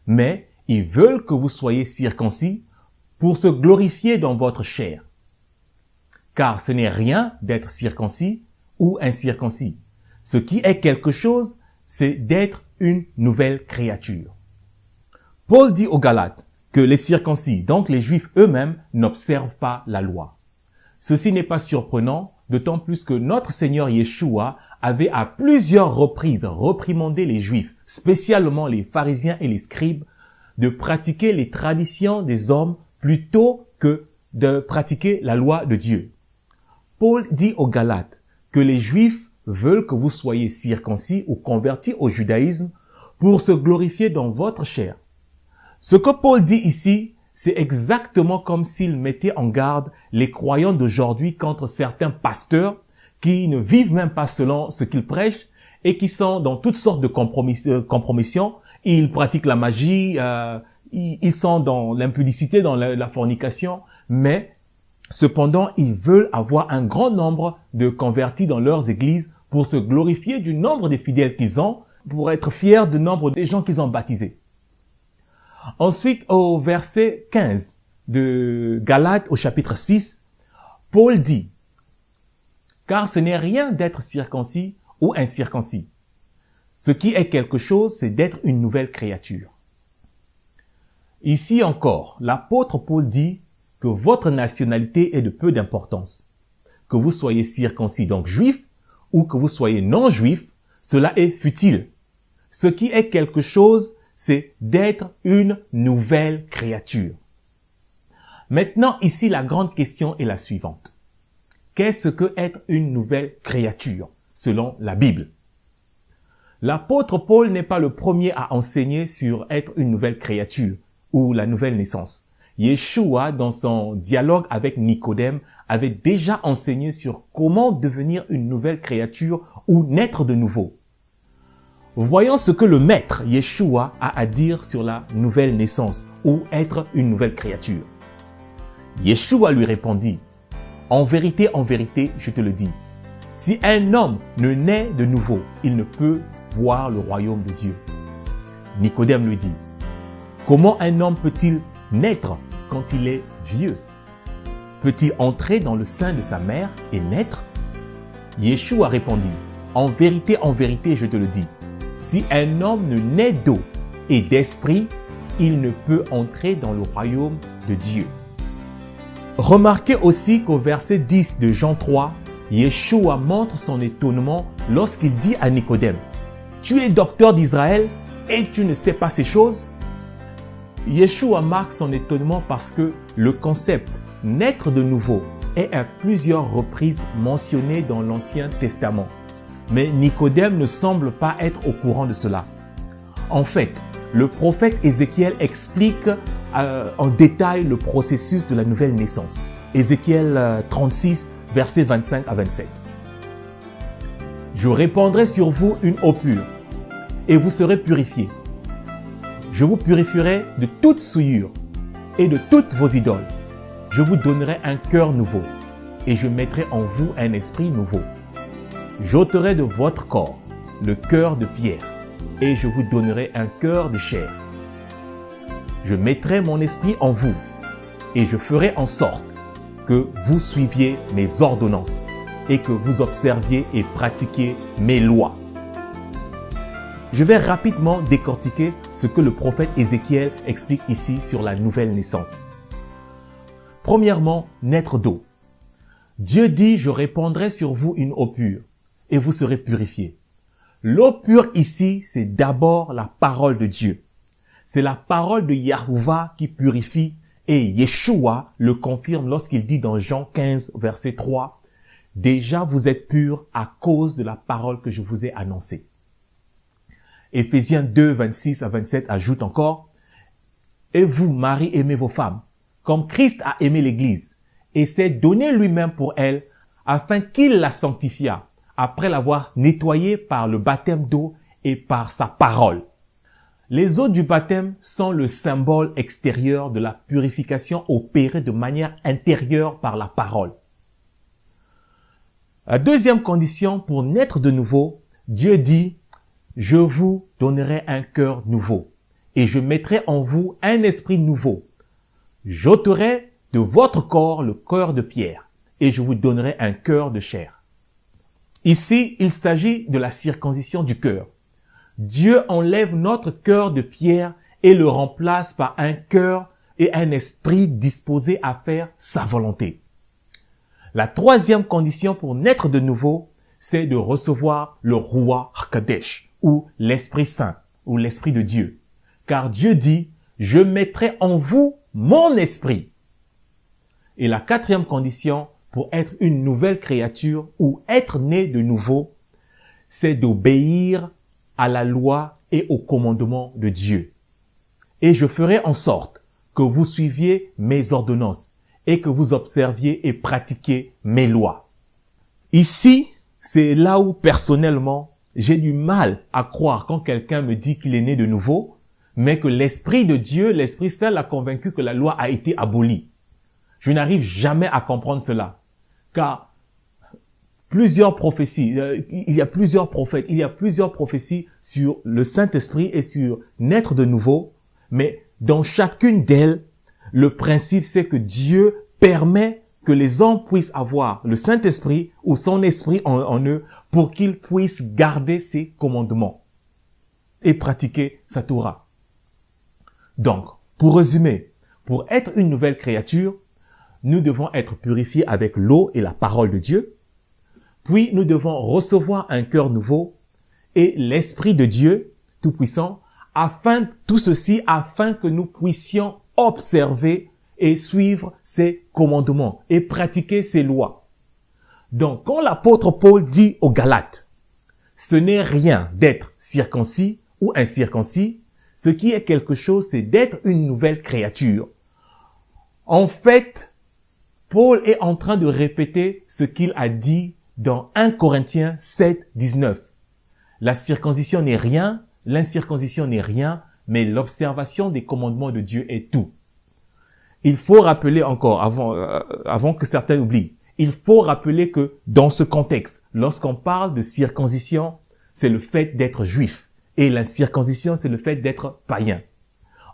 mais ils veulent que vous soyez circoncis pour se glorifier dans votre chair. Car ce n'est rien d'être circoncis ou incirconcis. Ce qui est quelque chose, c'est d'être une nouvelle créature. Paul dit aux Galates que les circoncis, donc les Juifs eux-mêmes, n'observent pas la loi. Ceci n'est pas surprenant, d'autant plus que notre Seigneur Yeshua avait à plusieurs reprises reprimandé les Juifs, spécialement les pharisiens et les scribes, de pratiquer les traditions des hommes plutôt que de pratiquer la loi de Dieu. Paul dit aux Galates que les Juifs veulent que vous soyez circoncis ou convertis au judaïsme pour se glorifier dans votre chair. Ce que Paul dit ici, c'est exactement comme s'il mettait en garde les croyants d'aujourd'hui contre certains pasteurs qui ne vivent même pas selon ce qu'ils prêchent et qui sont dans toutes sortes de compromissions. Ils pratiquent la magie, ils sont dans l'impudicité, dans la fornication, mais cependant, ils veulent avoir un grand nombre de convertis dans leurs églises pour se glorifier du nombre de fidèles qu'ils ont, pour être fiers du nombre des gens qu'ils ont baptisés. Ensuite, au verset 15 de Galates au chapitre 6, Paul dit « Car ce n'est rien d'être circoncis ou incirconcis. Ce qui est quelque chose, c'est d'être une nouvelle créature. » Ici encore, l'apôtre Paul dit que votre nationalité est de peu d'importance. Que vous soyez circoncis, donc juif, ou que vous soyez non juif, cela est futile. Ce qui est quelque chose, c'est d'être une nouvelle créature. Maintenant, ici, la grande question est la suivante. Qu'est-ce que être une nouvelle créature, selon la Bible? L'apôtre Paul n'est pas le premier à enseigner sur être une nouvelle créature, ou la nouvelle naissance. Yeshua, dans son dialogue avec Nicodème, avait déjà enseigné sur comment devenir une nouvelle créature ou naître de nouveau. Voyons ce que le maître Yeshua a à dire sur la nouvelle naissance ou être une nouvelle créature. Yeshua lui répondit, « En vérité, je te le dis, si un homme ne naît de nouveau, il ne peut voir le royaume de Dieu. » Nicodème lui dit, « Comment un homme peut-il naître quand il est vieux? Peut-il entrer dans le sein de sa mère et naître? » Yeshua répondit, « En vérité, je te le dis, si un homme ne naît d'eau et d'esprit, il ne peut entrer dans le royaume de Dieu. » Remarquez aussi qu'au verset 10 de Jean 3, Yeshua montre son étonnement lorsqu'il dit à Nicodème, « Tu es docteur d'Israël et tu ne sais pas ces choses ?» Yeshua marque son étonnement parce que le concept « naître de nouveau » est à plusieurs reprises mentionné dans l'Ancien Testament. Mais Nicodème ne semble pas être au courant de cela. En fait, le prophète Ézéchiel explique en détail le processus de la nouvelle naissance. Ézéchiel 36, versets 25 à 27. « Je répandrai sur vous une eau pure, et vous serez purifiés. Je vous purifierai de toute souillure et de toutes vos idoles. Je vous donnerai un cœur nouveau, et je mettrai en vous un esprit nouveau. J'ôterai de votre corps le cœur de pierre, et je vous donnerai un cœur de chair. Je mettrai mon esprit en vous, et je ferai en sorte que vous suiviez mes ordonnances, et que vous observiez et pratiquiez mes lois. » Je vais rapidement décortiquer ce que le prophète Ézéchiel explique ici sur la nouvelle naissance. Premièrement, naître d'eau. Dieu dit, je répandrai sur vous une eau pure et vous serez purifiés. L'eau pure ici, c'est d'abord la parole de Dieu. C'est la parole de Yahuwah qui purifie et Yeshua le confirme lorsqu'il dit dans Jean 15, verset 3, « Déjà vous êtes purs à cause de la parole que je vous ai annoncée. » Éphésiens 2, 26 à 27 ajoute encore, « Et vous, maris, aimez vos femmes, comme Christ a aimé l'Église, et s'est donné lui-même pour elle, afin qu'il la sanctifiât, après l'avoir nettoyée par le baptême d'eau et par sa parole. » Les eaux du baptême sont le symbole extérieur de la purification opérée de manière intérieure par la parole. La deuxième condition pour naître de nouveau, Dieu dit, je vous donnerai un cœur nouveau et je mettrai en vous un esprit nouveau. J'ôterai de votre corps le cœur de pierre et je vous donnerai un cœur de chair. Ici, il s'agit de la circoncision du cœur. Dieu enlève notre cœur de pierre et le remplace par un cœur et un esprit disposé à faire sa volonté. La troisième condition pour naître de nouveau, c'est de recevoir le Roi HaKadosh, ou l'Esprit Saint, ou l'Esprit de Dieu. Car Dieu dit, je mettrai en vous mon esprit. Et la quatrième condition pour être une nouvelle créature ou être né de nouveau, c'est d'obéir à la loi et au commandement de Dieu. Et je ferai en sorte que vous suiviez mes ordonnances et que vous observiez et pratiquiez mes lois. Ici, c'est là où personnellement, j'ai du mal à croire quand quelqu'un me dit qu'il est né de nouveau, mais que l'Esprit de Dieu, l'Esprit Saint l'a convaincu que la loi a été abolie. Je n'arrive jamais à comprendre cela, car plusieurs prophéties, il y a plusieurs prophètes, il y a plusieurs prophéties sur le Saint-Esprit et sur naître de nouveau, mais dans chacune d'elles, le principe c'est que Dieu permet que les hommes puissent avoir le Saint-Esprit ou son esprit en eux pour qu'ils puissent garder ses commandements et pratiquer sa Torah. Donc, pour résumer, pour être une nouvelle créature, nous devons être purifiés avec l'eau et la parole de Dieu. Puis, nous devons recevoir un cœur nouveau et l'Esprit de Dieu Tout-Puissant, tout ceci afin que nous puissions observer et suivre ses commandements et pratiquer ses lois. Donc, quand l'apôtre Paul dit aux Galates, ce n'est rien d'être circoncis ou incirconcis, ce qui est quelque chose, c'est d'être une nouvelle créature. En fait, Paul est en train de répéter ce qu'il a dit dans 1 Corinthiens 7, 19. La circoncision n'est rien, l'incirconcision n'est rien, mais l'observation des commandements de Dieu est tout. Il faut rappeler encore, avant que certains oublient, il faut rappeler que dans ce contexte, lorsqu'on parle de circoncision, c'est le fait d'être juif. Et la circoncision, c'est le fait d'être païen.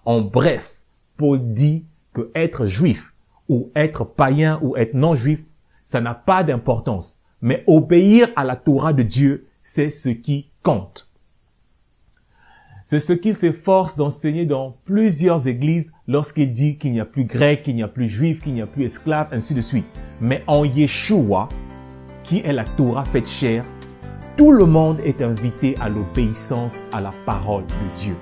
En bref, Paul dit que être juif ou être païen ou être non-juif, ça n'a pas d'importance. Mais obéir à la Torah de Dieu, c'est ce qui compte. C'est ce qu'il s'efforce d'enseigner dans plusieurs églises lorsqu'il dit qu'il n'y a plus grec, qu'il n'y a plus juif, qu'il n'y a plus esclave, ainsi de suite. Mais en Yeshua, qui est la Torah faite chair, tout le monde est invité à l'obéissance à la parole de Dieu.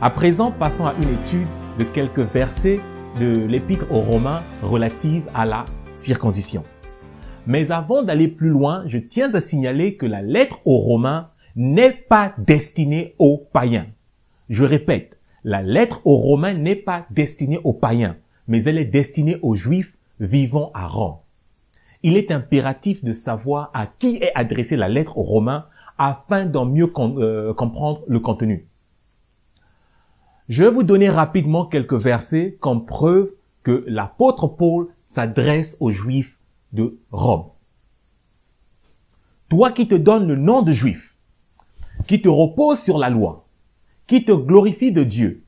À présent, passons à une étude de quelques versets de l'Épître aux Romains relative à la circoncision. Mais avant d'aller plus loin, je tiens à signaler que la lettre aux Romains n'est pas destinée aux païens. Je répète, la lettre aux Romains n'est pas destinée aux païens, mais elle est destinée aux Juifs vivant à Rome. Il est impératif de savoir à qui est adressée la lettre aux Romains afin d'en mieux comprendre le contenu. Je vais vous donner rapidement quelques versets comme preuve que l'apôtre Paul s'adresse aux Juifs de Rome. Toi qui te donnes le nom de Juif, qui te repose sur la loi, qui te glorifie de Dieu,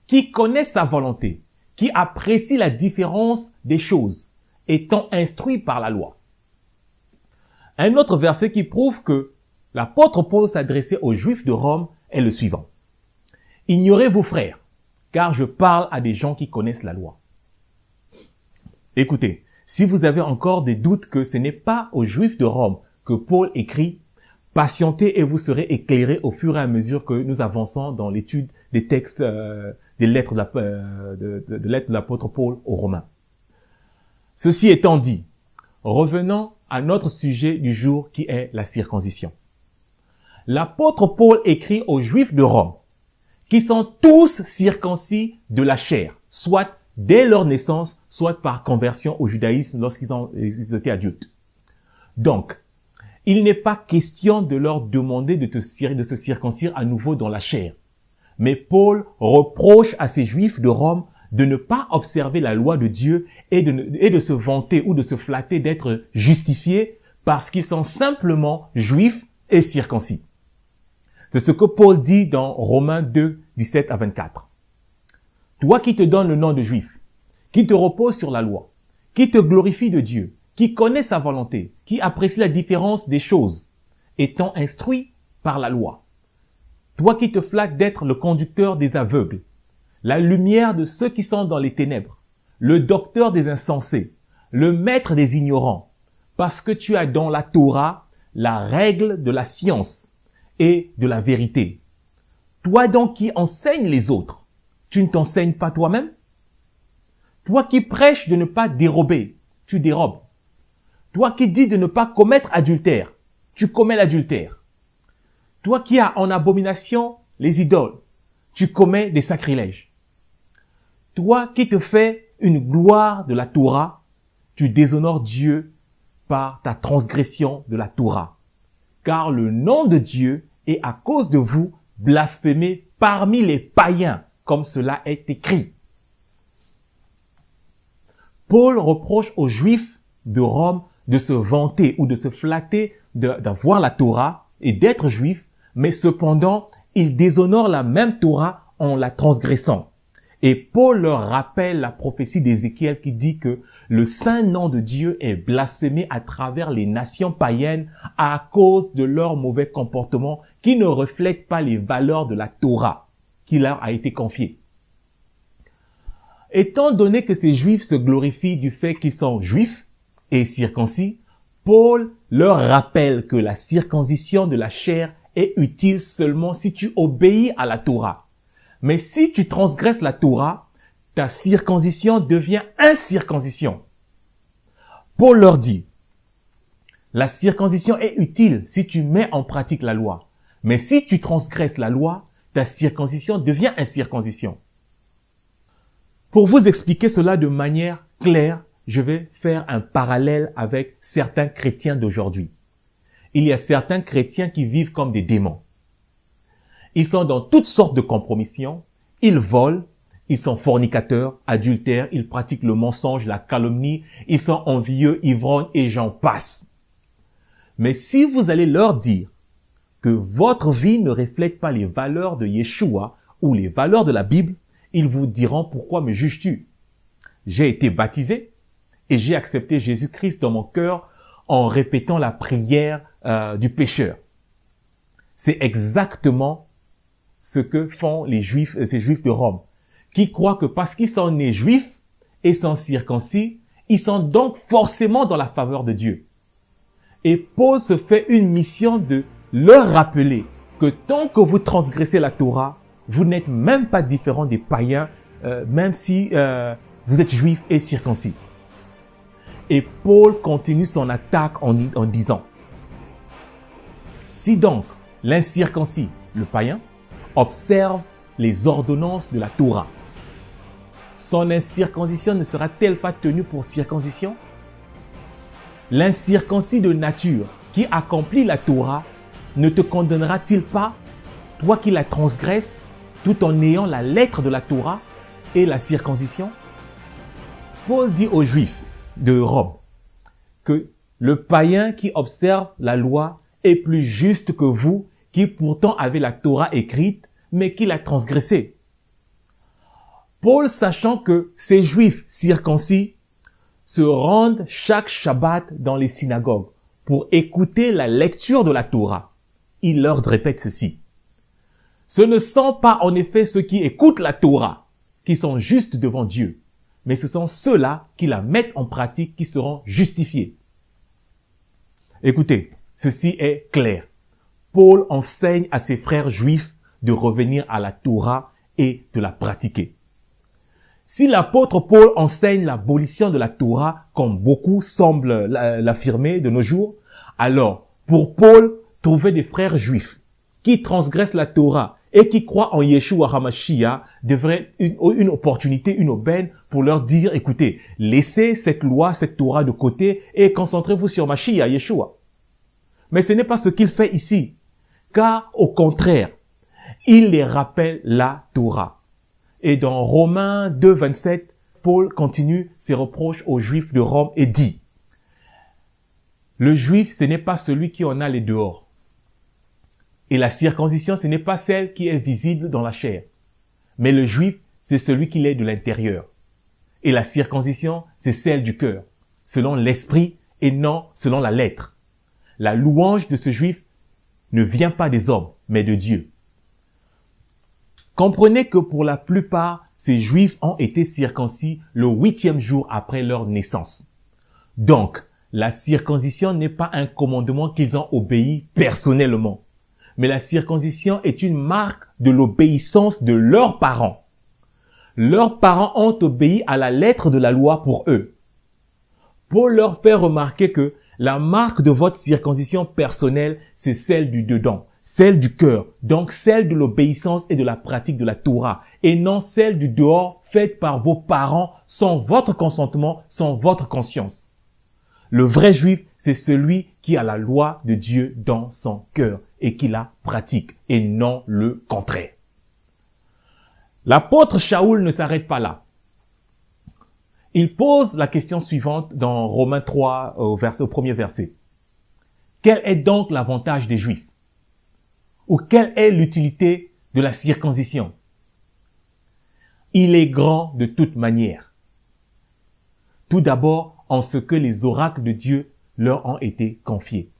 qui connaît sa volonté, qui apprécie la différence des choses, étant instruit par la loi. Un autre verset qui prouve que l'apôtre Paul s'adressait aux Juifs de Rome est le suivant. Ignorez vos frères, car je parle à des gens qui connaissent la loi. Écoutez, si vous avez encore des doutes que ce n'est pas aux Juifs de Rome que Paul écrit, patientez et vous serez éclairés au fur et à mesure que nous avançons dans l'étude des textes, des lettres de l'apôtre Paul aux Romains. Ceci étant dit, revenons à notre sujet du jour qui est la circoncision. L'apôtre Paul écrit aux Juifs de Rome, qui sont tous circoncis de la chair, soit dès leur naissance, soit par conversion au judaïsme lorsqu'ils étaient adultes. Donc, il n'est pas question de leur demander de se circoncire à nouveau dans la chair, Mais Paul reproche à ces Juifs de Rome de ne pas observer la loi de Dieu et de se vanter ou de se flatter d'être justifiés parce qu'ils sont simplement Juifs et circoncis. C'est ce que Paul dit dans Romains 2, 17 à 24. Toi qui te donnes le nom de Juif, qui te repose sur la loi, qui te glorifie de Dieu, qui connaît sa volonté, qui apprécie la différence des choses, étant instruit par la loi. Toi qui te flattes d'être le conducteur des aveugles, la lumière de ceux qui sont dans les ténèbres, le docteur des insensés, le maître des ignorants, parce que tu as dans la Torah la règle de la science et de la vérité. Toi donc qui enseignes les autres, tu ne t'enseignes pas toi-même? Toi qui prêches de ne pas dérober, tu dérobes. Toi qui dis de ne pas commettre adultère, tu commets l'adultère. Toi qui as en abomination les idoles, tu commets des sacrilèges. Toi qui te fais une gloire de la Torah, tu déshonores Dieu par ta transgression de la Torah. Car le nom de Dieu est à cause de vous blasphémé parmi les païens, comme cela est écrit. Paul reproche aux Juifs de Rome de se vanter ou de se flatter d'avoir la Torah et d'être juifs, mais cependant, ils déshonorent la même Torah en la transgressant. Et Paul leur rappelle la prophétie d'Ézéchiel qui dit que le saint nom de Dieu est blasphémé à travers les nations païennes à cause de leur mauvais comportement qui ne reflète pas les valeurs de la Torah qui leur a été confiée. Étant donné que ces Juifs se glorifient du fait qu'ils sont juifs et circoncis, Paul leur rappelle que la circoncision de la chair est utile seulement si tu obéis à la Torah. Mais si tu transgresses la Torah, ta circoncision devient incirconcision. Paul leur dit, la circoncision est utile si tu mets en pratique la loi. Mais si tu transgresses la loi, ta circoncision devient incirconcision. Pour vous expliquer cela de manière claire, je vais faire un parallèle avec certains chrétiens d'aujourd'hui. Il y a certains chrétiens qui vivent comme des démons. Ils sont dans toutes sortes de compromissions, ils volent, ils sont fornicateurs, adultères, ils pratiquent le mensonge, la calomnie, ils sont envieux, ivrognes et j'en passe. Mais si vous allez leur dire que votre vie ne reflète pas les valeurs de Yeshua ou les valeurs de la Bible, ils vous diront « Pourquoi me juges-tu » ? J'ai été baptisé et j'ai accepté Jésus-Christ dans mon cœur en répétant la prière du pécheur. C'est exactement ce que font les Juifs, ces Juifs de Rome, qui croient que parce qu'ils sont nés Juifs et sont circoncis, ils sont donc forcément dans la faveur de Dieu. Et Paul se fait une mission de leur rappeler que tant que vous transgressez la Torah, vous n'êtes même pas différent des païens, même si vous êtes Juifs et circoncis. Et Paul continue son attaque en disant, si donc l'incirconcis, le païen, observe les ordonnances de la Torah, son incirconcision ne sera-t-elle pas tenue pour circoncision? L'incirconcis de nature qui accomplit la Torah ne te condamnera-t-il pas, toi qui la transgresses, tout en ayant la lettre de la Torah et la circoncision? Paul dit aux Juifs de Rome que le païen qui observe la loi est plus juste que vous qui pourtant avez la Torah écrite, mais qui l'a transgressée. Paul, sachant que ces Juifs circoncis se rendent chaque Shabbat dans les synagogues pour écouter la lecture de la Torah, il leur répète ceci. Ce ne sont pas en effet ceux qui écoutent la Torah qui sont justes devant Dieu, mais ce sont ceux-là qui la mettent en pratique qui seront justifiés. Écoutez, ceci est clair. Paul enseigne à ses frères juifs de revenir à la Torah et de la pratiquer. Si l'apôtre Paul enseigne l'abolition de la Torah, comme beaucoup semblent l'affirmer de nos jours, alors pour Paul, trouver des frères juifs qui transgressent la Torah et qui croient en Yeshua HaMashiach devrait être une opportunité, une aubaine pour leur dire, écoutez, laissez cette loi, cette Torah de côté et concentrez-vous sur Mashiach, Yeshua. Mais ce n'est pas ce qu'il fait ici, car au contraire, Il les rappelle la Torah. Et dans Romains 2, 27, Paul continue ses reproches aux Juifs de Rome et dit: le Juif, ce n'est pas celui qui en a les dehors. Et la circoncision, ce n'est pas celle qui est visible dans la chair. Mais le Juif, c'est celui qui l'est de l'intérieur. Et la circoncision, c'est celle du cœur, selon l'esprit et non selon la lettre. La louange de ce Juif ne vient pas des hommes, mais de Dieu. Comprenez que pour la plupart, ces Juifs ont été circoncis le 8e jour après leur naissance. Donc, la circoncision n'est pas un commandement qu'ils ont obéi personnellement, mais la circoncision est une marque de l'obéissance de leurs parents. Leurs parents ont obéi à la lettre de la loi pour eux. Paul leur fait remarquer que la marque de votre circoncision personnelle, c'est celle du dedans, celle du cœur, donc celle de l'obéissance et de la pratique de la Torah, et non celle du dehors faite par vos parents sans votre consentement, sans votre conscience. Le vrai juif, c'est celui qui a la loi de Dieu dans son cœur et qui la pratique, et non le contraire. L'apôtre Shaoul ne s'arrête pas là. Il pose la question suivante dans Romains 3, au premier verset. Quel est donc l'avantage des Juifs? Ou quelle est l'utilité de la circoncision? Il est grand de toute manière. Tout d'abord, en ce que les oracles de Dieu leur ont été confiés.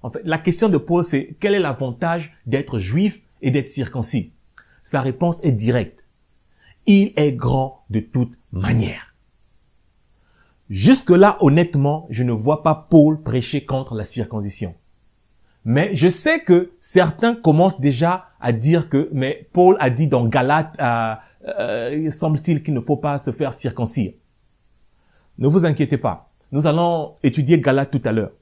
En fait, la question de Paul, c'est quel est l'avantage d'être juif et d'être circoncis? Sa réponse est directe. Il est grand de toute manière. Jusque-là, honnêtement, je ne vois pas Paul prêcher contre la circoncision. Mais je sais que certains commencent déjà à dire que, mais Paul a dit dans Galates, semble-t-il qu'il ne faut pas se faire circoncire. Ne vous inquiétez pas. Nous allons étudier Galates tout à l'heure.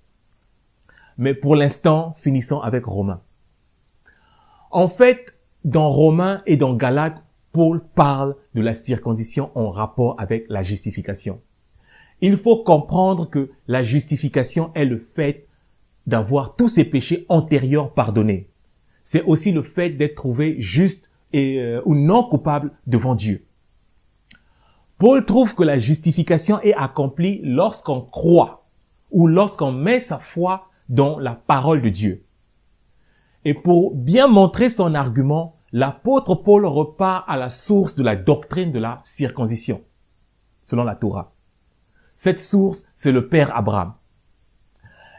Mais pour l'instant, finissons avec Romains. En fait, dans Romains et dans Galates, Paul parle de la circoncision en rapport avec la justification. Il faut comprendre que la justification est le fait d'avoir tous ses péchés antérieurs pardonnés. C'est aussi le fait d'être trouvé juste ou non coupable devant Dieu. Paul trouve que la justification est accomplie lorsqu'on croit ou lorsqu'on met sa foi dans la parole de Dieu. Et pour bien montrer son argument, l'apôtre Paul repart à la source de la doctrine de la circoncision, selon la Torah. Cette source, c'est le père Abraham.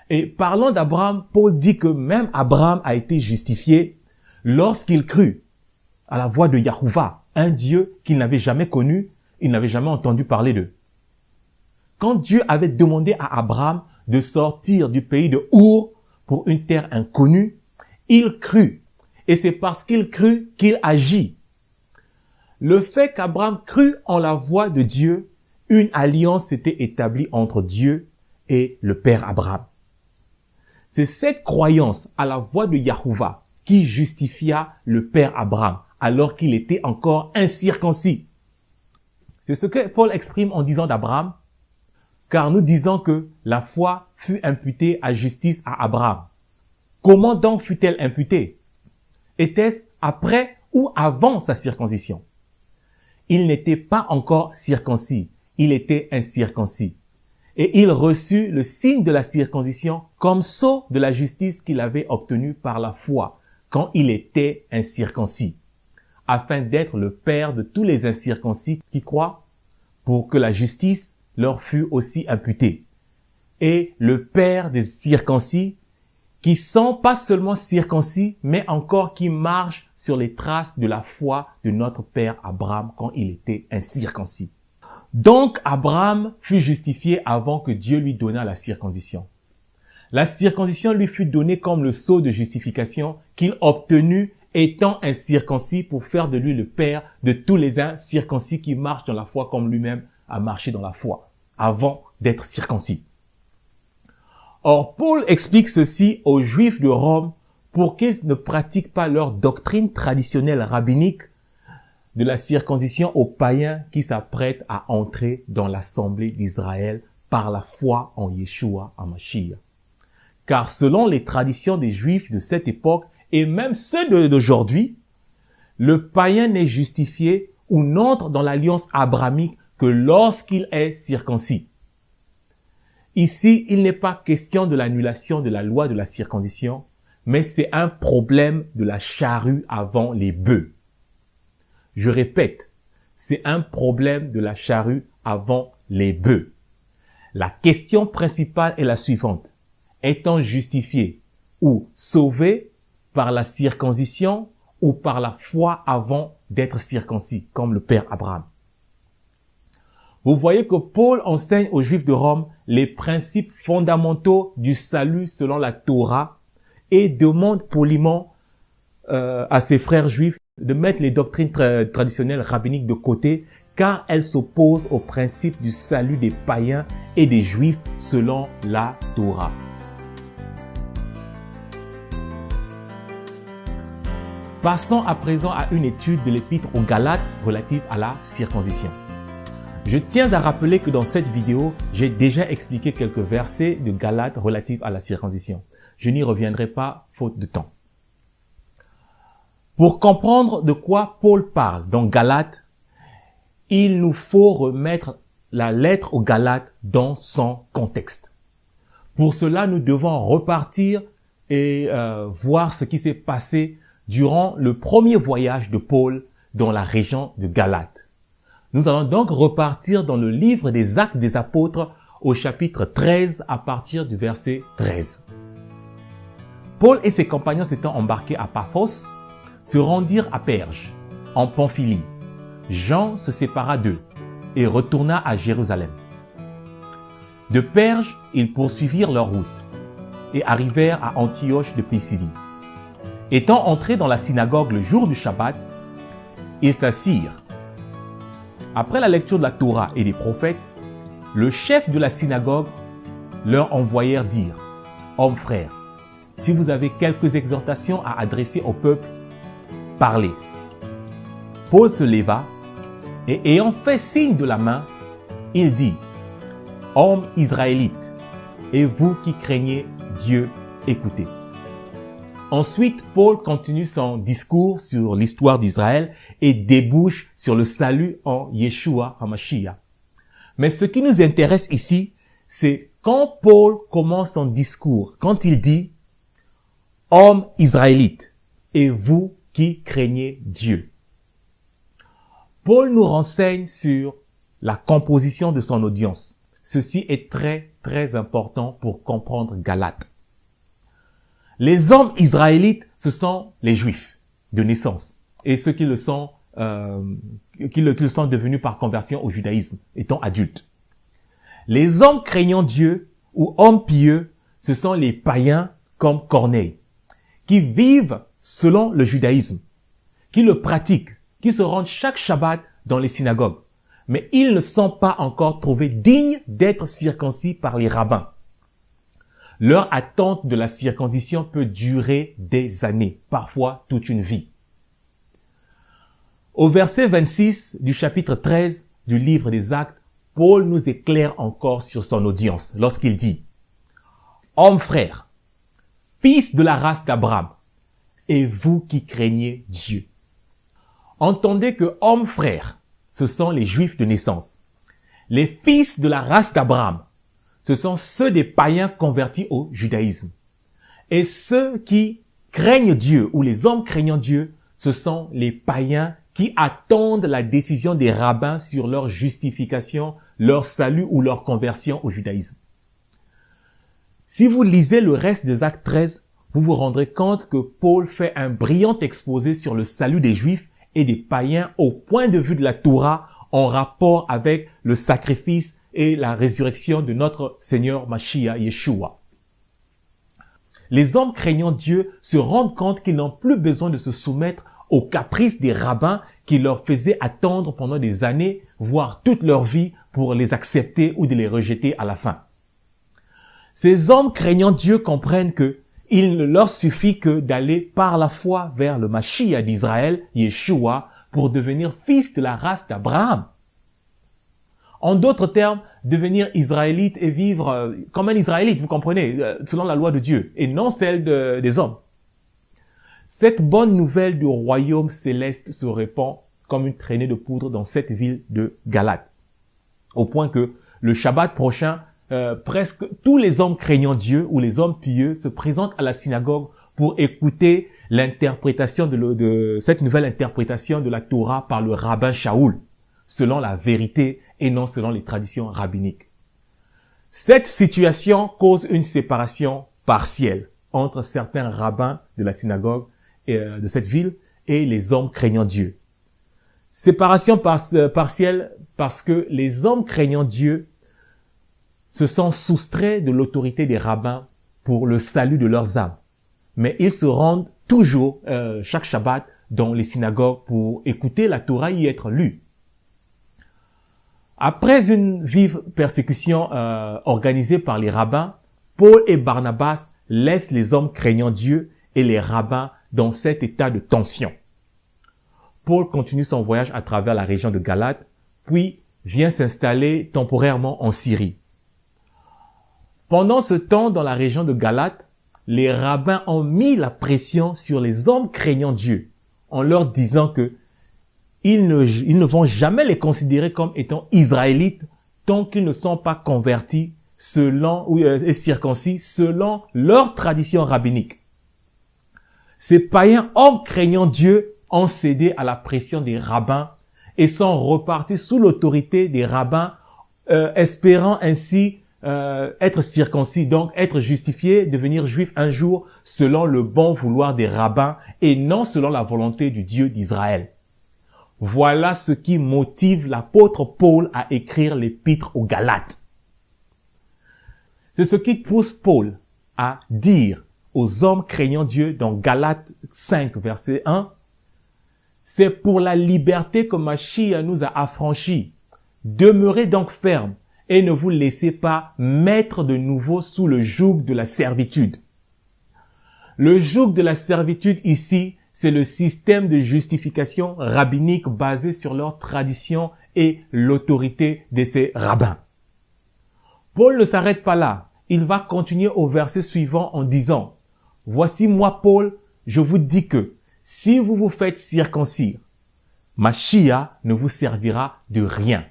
Et parlant d'Abraham, Paul dit que même Abraham a été justifié lorsqu'il crut à la voix de Yahuwah, un Dieu qu'il n'avait jamais connu, il n'avait jamais entendu parler d'eux. Quand Dieu avait demandé à Abraham de sortir du pays de Our pour une terre inconnue, il crut. Et c'est parce qu'il crut qu'il agit. Le fait qu'Abraham crut en la voix de Dieu, une alliance s'était établie entre Dieu et le père Abraham. C'est cette croyance à la voix de Yahuwah qui justifia le père Abraham alors qu'il était encore incirconcis. C'est ce que Paul exprime en disant d'Abraham, car nous disons que la foi fut imputée à justice à Abraham. Comment donc fut-elle imputée? Était-ce après ou avant sa circoncision? Il n'était pas encore circoncis, il était incirconcis. Et il reçut le signe de la circoncision comme sceau de la justice qu'il avait obtenue par la foi quand il était incirconcis, afin d'être le père de tous les incirconcis qui croient, pour que la justice leur fût aussi imputée, et le père des circoncis qui sont pas seulement circoncis, mais encore qui marchent sur les traces de la foi de notre père Abraham quand il était incirconcis. Donc Abraham fut justifié avant que Dieu lui donnât la circoncision. La circoncision lui fut donnée comme le sceau de justification qu'il obtenu étant incirconcis pour faire de lui le père de tous les incirconcis qui marchent dans la foi comme lui-même a marché dans la foi avant d'être circoncis. Or, Paul explique ceci aux Juifs de Rome pour qu'ils ne pratiquent pas leur doctrine traditionnelle rabbinique de la circoncision aux païens qui s'apprêtent à entrer dans l'assemblée d'Israël par la foi en Yeshua HaMashiach. Car selon les traditions des Juifs de cette époque et même ceux d'aujourd'hui, le païen n'est justifié ou n'entre dans l'alliance abrahamique que lorsqu'il est circoncis. Ici, il n'est pas question de l'annulation de la loi de la circoncision, mais c'est un problème de la charrue avant les bœufs. Je répète, c'est un problème de la charrue avant les bœufs. La question principale est la suivante. Est-on justifié ou sauvé par la circoncision ou par la foi avant d'être circoncis, comme le Père Abraham? Vous voyez que Paul enseigne aux Juifs de Rome les principes fondamentaux du salut selon la Torah et demande poliment à ses frères juifs de mettre les doctrines traditionnelles rabbiniques de côté car elles s'opposent au principe du salut des païens et des juifs selon la Torah. Passons à présent à une étude de l'épître aux Galates relative à la circoncision. Je tiens à rappeler que dans cette vidéo, j'ai déjà expliqué quelques versets de Galates relatifs à la circoncision. Je n'y reviendrai pas, faute de temps. Pour comprendre de quoi Paul parle dans Galates, il nous faut remettre la lettre aux Galates dans son contexte. Pour cela, nous devons repartir et voir ce qui s'est passé durant le premier voyage de Paul dans la région de Galate. Nous allons donc repartir dans le livre des Actes des Apôtres au chapitre 13 à partir du verset 13. Paul et ses compagnons s'étant embarqués à Paphos, se rendirent à Perge, en Pamphylie. Jean se sépara d'eux et retourna à Jérusalem. De Perge, ils poursuivirent leur route et arrivèrent à Antioche de Pisidie. Étant entrés dans la synagogue le jour du Shabbat, ils s'assirent. Après la lecture de la Torah et des prophètes, le chef de la synagogue leur envoyèrent dire « Hommes frères, si vous avez quelques exhortations à adresser au peuple, parlez. » Paul se leva et ayant fait signe de la main, il dit « Hommes israélites, et vous qui craignez Dieu, écoutez. » Ensuite, Paul continue son discours sur l'histoire d'Israël et débouche sur le salut en Yeshua HaMashiach. Mais ce qui nous intéresse ici, c'est quand Paul commence son discours, quand il dit « Hommes israélites, et vous qui craignez Dieu ». Paul nous renseigne sur la composition de son audience. Ceci est très, très important pour comprendre Galate. Les hommes israélites, ce sont les Juifs de naissance et ceux qui le sont devenus par conversion au judaïsme, étant adultes. Les hommes craignant Dieu ou hommes pieux, ce sont les païens comme Corneille, qui vivent selon le judaïsme, qui le pratiquent, qui se rendent chaque Shabbat dans les synagogues, mais ils ne sont pas encore trouvés dignes d'être circoncis par les rabbins. Leur attente de la circoncision peut durer des années, parfois toute une vie. Au verset 26 du chapitre 13 du livre des Actes, Paul nous éclaire encore sur son audience lorsqu'il dit « Hommes frères, fils de la race d'Abraham, et vous qui craignez Dieu. » Entendez que hommes frères, ce sont les Juifs de naissance. Les fils de la race d'Abraham, ce sont ceux des païens convertis au judaïsme. Et ceux qui craignent Dieu, ou les hommes craignant Dieu, ce sont les païens qui attendent la décision des rabbins sur leur justification, leur salut ou leur conversion au judaïsme. Si vous lisez le reste des Actes 13, vous vous rendrez compte que Paul fait un brillant exposé sur le salut des Juifs et des païens au point de vue de la Torah en rapport avec le sacrifice et la résurrection de notre Seigneur Mashiach Yeshua. Les hommes craignant Dieu se rendent compte qu'ils n'ont plus besoin de se soumettre aux caprices des rabbins qui leur faisaient attendre pendant des années, voire toute leur vie, pour les accepter ou de les rejeter à la fin. Ces hommes craignant Dieu comprennent que il ne leur suffit que d'aller par la foi vers le Mashiach d'Israël, Yeshua, pour devenir fils de la race d'Abraham. En d'autres termes, devenir israélite et vivre comme un israélite, vous comprenez, selon la loi de Dieu, et non celle des hommes. Cette bonne nouvelle du royaume céleste se répand comme une traînée de poudre dans cette ville de Galate. Au point que le Shabbat prochain, presque tous les hommes craignant Dieu ou les hommes pieux se présentent à la synagogue pour écouter l'interprétation de cette nouvelle interprétation de la Torah par le rabbin Shaoul, selon la vérité et non selon les traditions rabbiniques. Cette situation cause une séparation partielle entre certains rabbins de la synagogue de cette ville et les hommes craignant Dieu. Séparation partielle parce que les hommes craignant Dieu se sont soustraits de l'autorité des rabbins pour le salut de leurs âmes. Mais ils se rendent toujours, chaque Shabbat, dans les synagogues pour écouter la Torah y être lue. Après une vive persécution organisée par les rabbins, Paul et Barnabas laissent les hommes craignant Dieu et les rabbins dans cet état de tension. Paul continue son voyage à travers la région de Galate, puis vient s'installer temporairement en Syrie. Pendant ce temps, dans la région de Galate, les rabbins ont mis la pression sur les hommes craignant Dieu, en leur disant que ils ne vont jamais les considérer comme étant israélites tant qu'ils ne sont pas convertis et circoncis selon leur tradition rabbinique. Ces païens hommes craignant Dieu ont cédé à la pression des rabbins et sont repartis sous l'autorité des rabbins, espérant ainsi être circoncis, donc être justifiés, devenir juifs un jour selon le bon vouloir des rabbins et non selon la volonté du Dieu d'Israël. Voilà ce qui motive l'apôtre Paul à écrire l'épître aux Galates. C'est ce qui pousse Paul à dire aux hommes craignant Dieu dans Galates 5, verset 1, « C'est pour la liberté que Mashiach nous a affranchis. Demeurez donc fermes et ne vous laissez pas mettre de nouveau sous le joug de la servitude. » Le joug de la servitude ici, c'est le système de justification rabbinique basé sur leur tradition et l'autorité de ces rabbins. Paul ne s'arrête pas là. Il va continuer au verset suivant en disant, « Voici moi, Paul, je vous dis que si vous vous faites circoncire, Mashiach ne vous servira de rien. »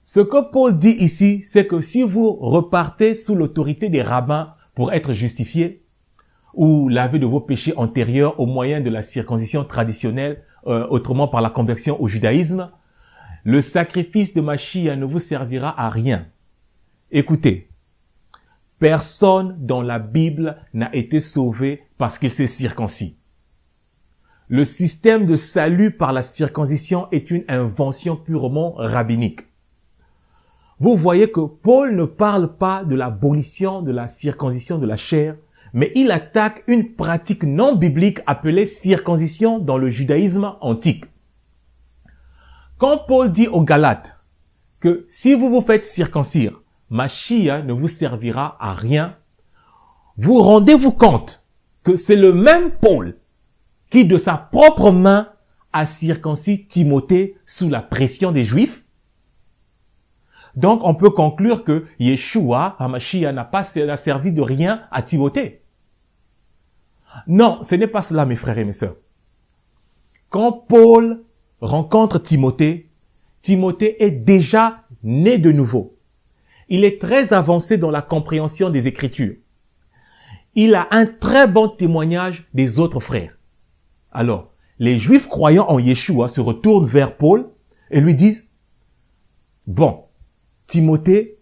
Ce que Paul dit ici, c'est que si vous repartez sous l'autorité des rabbins pour être justifiés, ou laver de vos péchés antérieurs au moyen de la circoncision traditionnelle, autrement par la conversion au judaïsme, le sacrifice de Mashiach ne vous servira à rien. Écoutez, personne dans la Bible n'a été sauvé parce qu'il s'est circoncis. Le système de salut par la circoncision est une invention purement rabbinique. Vous voyez que Paul ne parle pas de l'abolition de la circoncision de la chair, mais il attaque une pratique non biblique appelée circoncision dans le judaïsme antique. Quand Paul dit aux Galates que si vous vous faites circoncire, Mashiach ne vous servira à rien, vous rendez-vous compte que c'est le même Paul qui de sa propre main a circoncis Timothée sous la pression des Juifs. Donc on peut conclure que Yeshua, Mashiach, n'a servi de rien à Timothée. Non, ce n'est pas cela, mes frères et mes sœurs. Quand Paul rencontre Timothée, Timothée est déjà né de nouveau. Il est très avancé dans la compréhension des Écritures. Il a un très bon témoignage des autres frères. Alors, les Juifs croyant en Yeshua se retournent vers Paul et lui disent, « Bon, Timothée,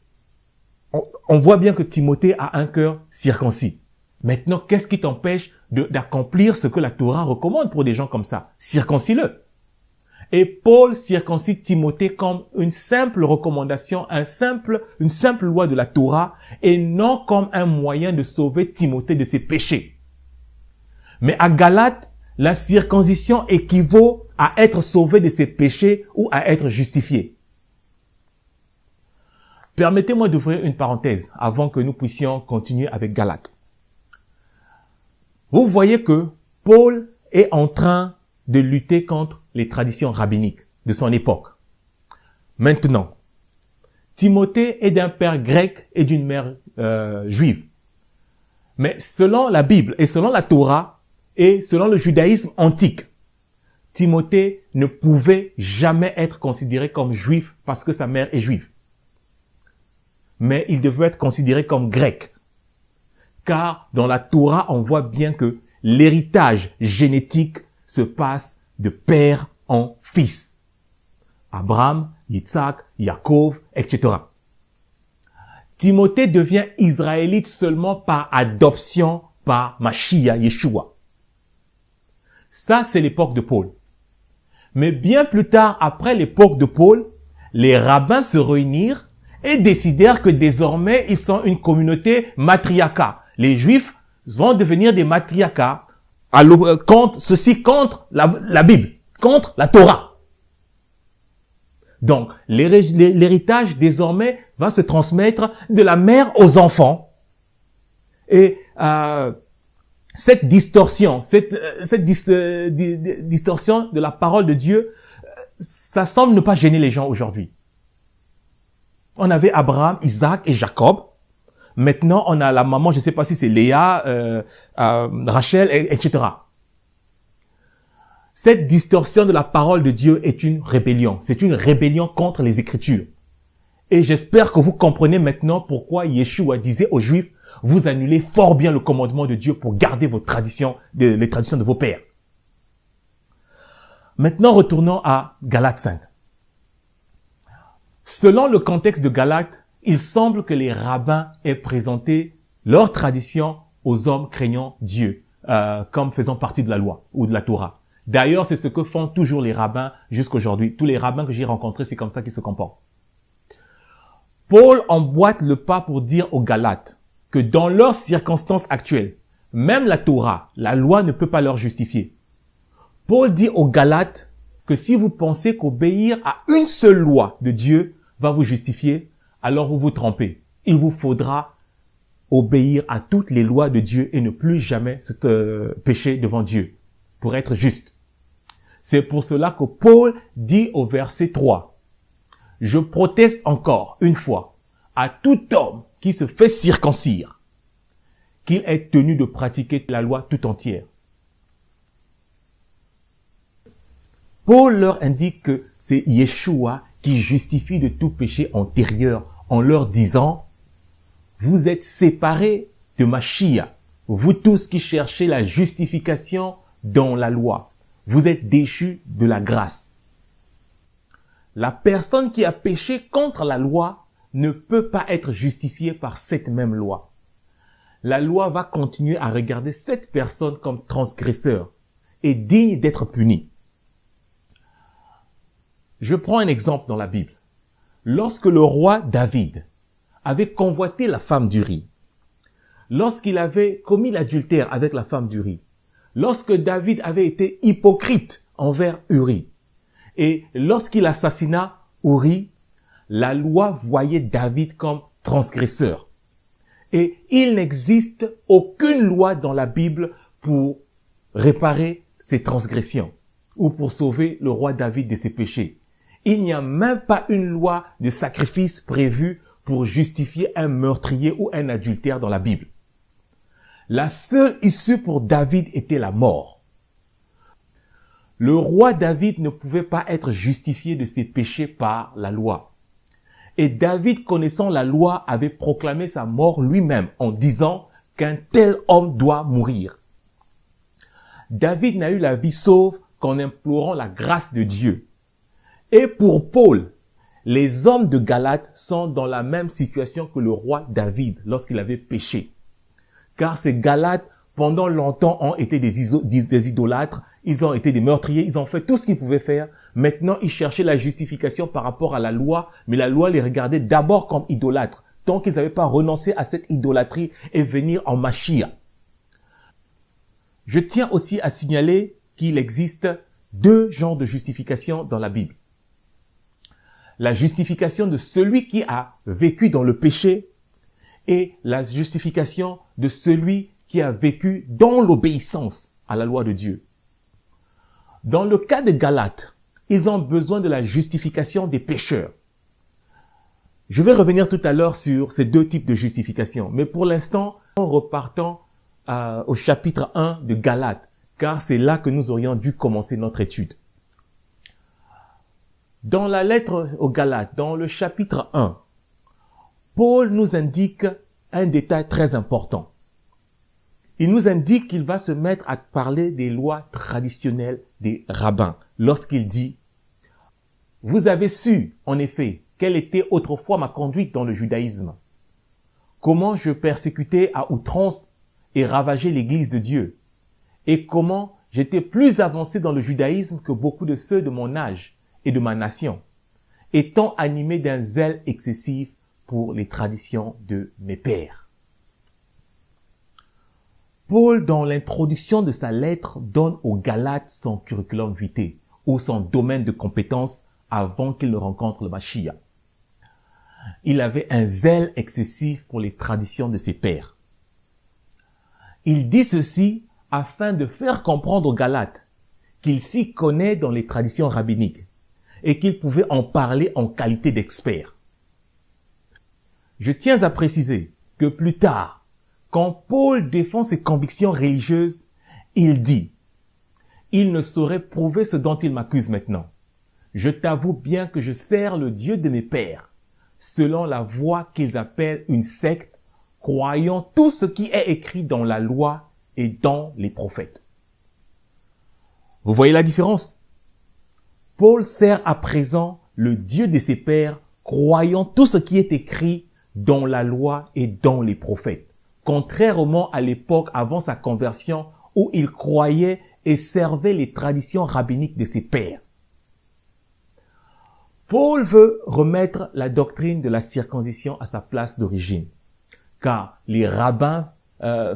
on voit bien que Timothée a un cœur circoncis. Maintenant, qu'est-ce qui t'empêche d'accomplir ce que la Torah recommande pour des gens comme ça? Circoncis-le. » Et Paul circoncit Timothée comme une simple recommandation, une simple loi de la Torah, et non comme un moyen de sauver Timothée de ses péchés. Mais à Galate, la circoncision équivaut à être sauvé de ses péchés ou à être justifié. Permettez-moi d'ouvrir une parenthèse avant que nous puissions continuer avec Galate. Vous voyez que Paul est en train de lutter contre les traditions rabbiniques de son époque. Maintenant, Timothée est d'un père grec et d'une mère juive. Mais selon la Bible et selon la Torah, Et selon le judaïsme antique, Timothée ne pouvait jamais être considéré comme juif parce que sa mère est juive. Mais il devait être considéré comme grec. Car dans la Torah, on voit bien que l'héritage génétique se passe de père en fils. Abraham, Yitzhak, Yaakov, etc. Timothée devient israélite seulement par adoption par Mashiach, Yeshua. Ça, c'est l'époque de Paul. Mais bien plus tard, après l'époque de Paul, les rabbins se réunirent et décidèrent que désormais, ils sont une communauté matriarcat. Les Juifs vont devenir des matriarcats contre la Bible, contre la Torah. Donc, l'héritage désormais va se transmettre de la mère aux enfants. Et cette distorsion, distorsion de la parole de Dieu, ça semble ne pas gêner les gens aujourd'hui. On avait Abraham, Isaac et Jacob. Maintenant, on a la maman, je ne sais pas si c'est Léa, Rachel, etc. Cette distorsion de la parole de Dieu est une rébellion. C'est une rébellion contre les Écritures. Et j'espère que vous comprenez maintenant pourquoi Yeshua disait aux Juifs, vous annulez fort bien le commandement de Dieu pour garder vos traditions, les traditions de vos pères. Maintenant, retournons à Galates 5. Selon le contexte de Galates, il semble que les rabbins aient présenté leur tradition aux hommes craignant Dieu, comme faisant partie de la loi ou de la Torah. D'ailleurs, c'est ce que font toujours les rabbins jusqu'aujourd'hui. Tous les rabbins que j'ai rencontrés, c'est comme ça qu'ils se comportent. Paul emboîte le pas pour dire aux Galates que dans leurs circonstances actuelles, même la Torah, la loi ne peut pas leur justifier. Paul dit aux Galates que si vous pensez qu'obéir à une seule loi de Dieu va vous justifier, alors vous vous trompez. Il vous faudra obéir à toutes les lois de Dieu et ne plus jamais se pécher devant Dieu pour être juste. C'est pour cela que Paul dit au verset 3, « Je proteste encore une fois à tout homme qui se fait circoncire, qu'il est tenu de pratiquer la loi tout entière. » Paul leur indique que c'est Yeshua qui justifie de tout péché antérieur en leur disant « Vous êtes séparés de Mashiach, vous tous qui cherchez la justification dans la loi. Vous êtes déchus de la grâce. » La personne qui a péché contre la loi ne peut pas être justifiée par cette même loi. La loi va continuer à regarder cette personne comme transgresseur et digne d'être punie. Je prends un exemple dans la Bible. Lorsque le roi David avait convoité la femme d'Uri, lorsqu'il avait commis l'adultère avec la femme d'Uri, lorsque David avait été hypocrite envers Uri, et lorsqu'il assassina Uri, la loi voyait David comme transgresseur. Et il n'existe aucune loi dans la Bible pour réparer ces transgressions ou pour sauver le roi David de ses péchés. Il n'y a même pas une loi de sacrifice prévue pour justifier un meurtrier ou un adultère dans la Bible. La seule issue pour David était la mort. Le roi David ne pouvait pas être justifié de ses péchés par la loi. Et David, connaissant la loi, avait proclamé sa mort lui-même en disant qu'un tel homme doit mourir. David n'a eu la vie sauve qu'en implorant la grâce de Dieu. Et pour Paul, les hommes de Galate sont dans la même situation que le roi David lorsqu'il avait péché. Car ces Galates, pendant longtemps, ont été des idolâtres, ils ont été des meurtriers, ils ont fait tout ce qu'ils pouvaient faire. Maintenant, ils cherchaient la justification par rapport à la loi, mais la loi les regardait d'abord comme idolâtres, tant qu'ils n'avaient pas renoncé à cette idolâtrie et venir en Mashiach. Je tiens aussi à signaler qu'il existe deux genres de justification dans la Bible. La justification de celui qui a vécu dans le péché et la justification de celui qui a vécu dans l'obéissance à la loi de Dieu. Dans le cas de Galates, ils ont besoin de la justification des pécheurs. Je vais revenir tout à l'heure sur ces deux types de justification, mais pour l'instant, en repartant au chapitre 1 de Galates car c'est là que nous aurions dû commencer notre étude. Dans la lettre aux Galates, dans le chapitre 1, Paul nous indique un détail très important. Il nous indique qu'il va se mettre à parler des lois traditionnelles des rabbins lorsqu'il dit « Vous avez su, en effet, quelle était autrefois ma conduite dans le judaïsme, comment je persécutais à outrance et ravageais l'église de Dieu, et comment j'étais plus avancé dans le judaïsme que beaucoup de ceux de mon âge et de ma nation, étant animé d'un zèle excessif pour les traditions de mes pères. » Paul, dans l'introduction de sa lettre, donne aux Galates son curriculum vitae, ou son domaine de compétences avant qu'il ne rencontre le Mashiach. Il avait un zèle excessif pour les traditions de ses pères. Il dit ceci afin de faire comprendre aux Galates qu'il s'y connaît dans les traditions rabbiniques et qu'il pouvait en parler en qualité d'expert. Je tiens à préciser que plus tard, quand Paul défend ses convictions religieuses, il dit « Il ne saurait prouver ce dont il m'accuse maintenant. Je t'avoue bien que je sers le Dieu de mes pères, selon la voie qu'ils appellent une secte, croyant tout ce qui est écrit dans la loi et dans les prophètes. » Vous voyez la différence? Paul sert à présent le Dieu de ses pères, croyant tout ce qui est écrit dans la loi et dans les prophètes, contrairement à l'époque avant sa conversion où il croyait et servait les traditions rabbiniques de ses pères. Paul veut remettre la doctrine de la circoncision à sa place d'origine, car les rabbins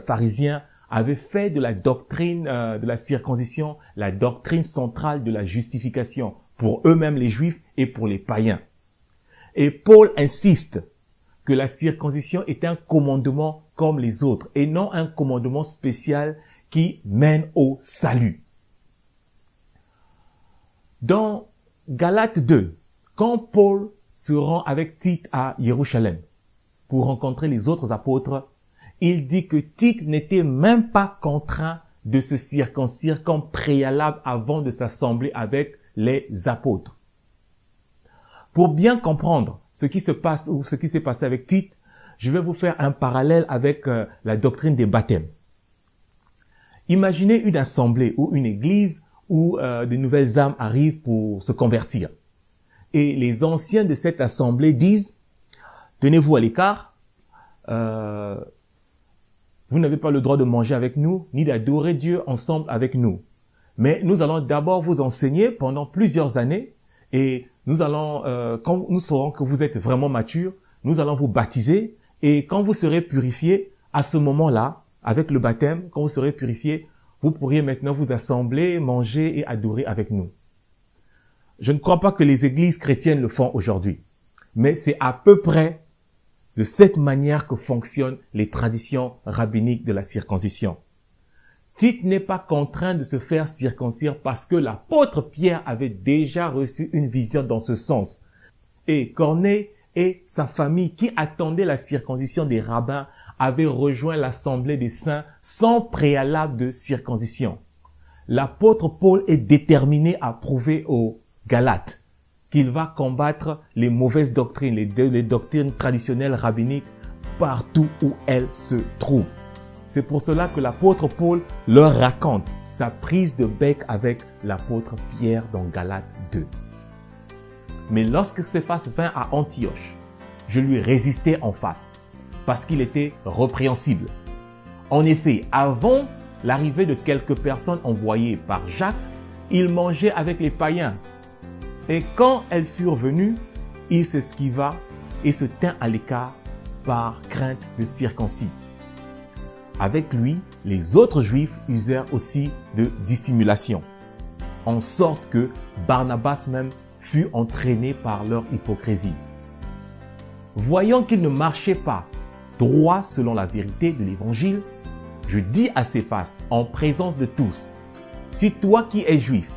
pharisiens avaient fait de la doctrine de la circoncision la doctrine centrale de la justification pour eux-mêmes les Juifs et pour les païens. Et Paul insiste que la circoncision est un commandement comme les autres et non un commandement spécial qui mène au salut. Dans Galates 2, quand Paul se rend avec Tite à Jérusalem pour rencontrer les autres apôtres, il dit que Tite n'était même pas contraint de se circoncire comme préalable avant de s'assembler avec les apôtres. Pour bien comprendre ce qui se passe ou ce qui s'est passé avec Tite, je vais vous faire un parallèle avec la doctrine des baptêmes. Imaginez une assemblée ou une église où de nouvelles âmes arrivent pour se convertir. Et les anciens de cette assemblée disent « Tenez-vous à l'écart, vous n'avez pas le droit de manger avec nous, ni d'adorer Dieu ensemble avec nous. Mais nous allons d'abord vous enseigner pendant plusieurs années et nous allons, quand nous saurons que vous êtes vraiment mature, nous allons vous baptiser et quand vous serez purifiés, à ce moment-là, avec le baptême, quand vous serez purifiés, vous pourriez maintenant vous assembler, manger et adorer avec nous. » Je ne crois pas que les églises chrétiennes le font aujourd'hui, mais c'est à peu près de cette manière que fonctionnent les traditions rabbiniques de la circoncision. Tite n'est pas contraint de se faire circoncire parce que l'apôtre Pierre avait déjà reçu une vision dans ce sens. Et Corneille et sa famille qui attendaient la circoncision des rabbins avaient rejoint l'assemblée des saints sans préalable de circoncision. L'apôtre Paul est déterminé à prouver aux Galates qu'il va combattre les mauvaises doctrines, les doctrines traditionnelles rabbiniques partout où elles se trouvent. C'est pour cela que l'apôtre Paul leur raconte sa prise de bec avec l'apôtre Pierre dans Galates 2. Mais lorsque Céphas vint à Antioche, je lui résistai en face, parce qu'il était répréhensible. En effet, avant l'arrivée de quelques personnes envoyées par Jacques, il mangeait avec les païens. Et quand elles furent venues, il s'esquiva et se tint à l'écart par crainte de circoncis. Avec lui, les autres Juifs usèrent aussi de dissimulation, en sorte que Barnabas même fut entraîné par leur hypocrisie. Voyant qu'il ne marchait pas droit selon la vérité de l'Évangile, je dis à Céphas, en présence de tous, « Si toi qui es juif,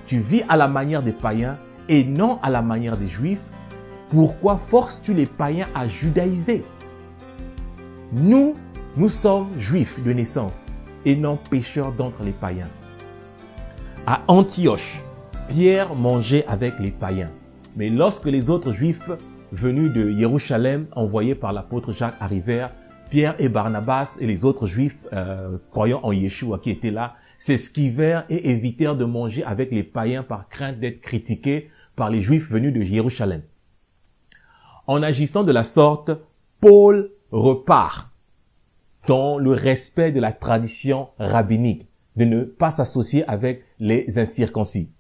tu vis à la manière des païens et non à la manière des Juifs, pourquoi forces-tu les païens à judaïser? Nous sommes juifs de naissance et non pécheurs d'entre les païens. À Antioche, Pierre mangeait avec les païens. Mais lorsque les autres Juifs venus de Jérusalem, envoyés par l'apôtre Jacques, arrivèrent, Pierre et Barnabas et les autres Juifs croyant en Yeshua qui étaient là, s'esquivèrent et évitèrent de manger avec les païens par crainte d'être critiqués par les Juifs venus de Jérusalem. En agissant de la sorte, Paul repart dans le respect de la tradition rabbinique, de ne pas s'associer avec les incirconcis.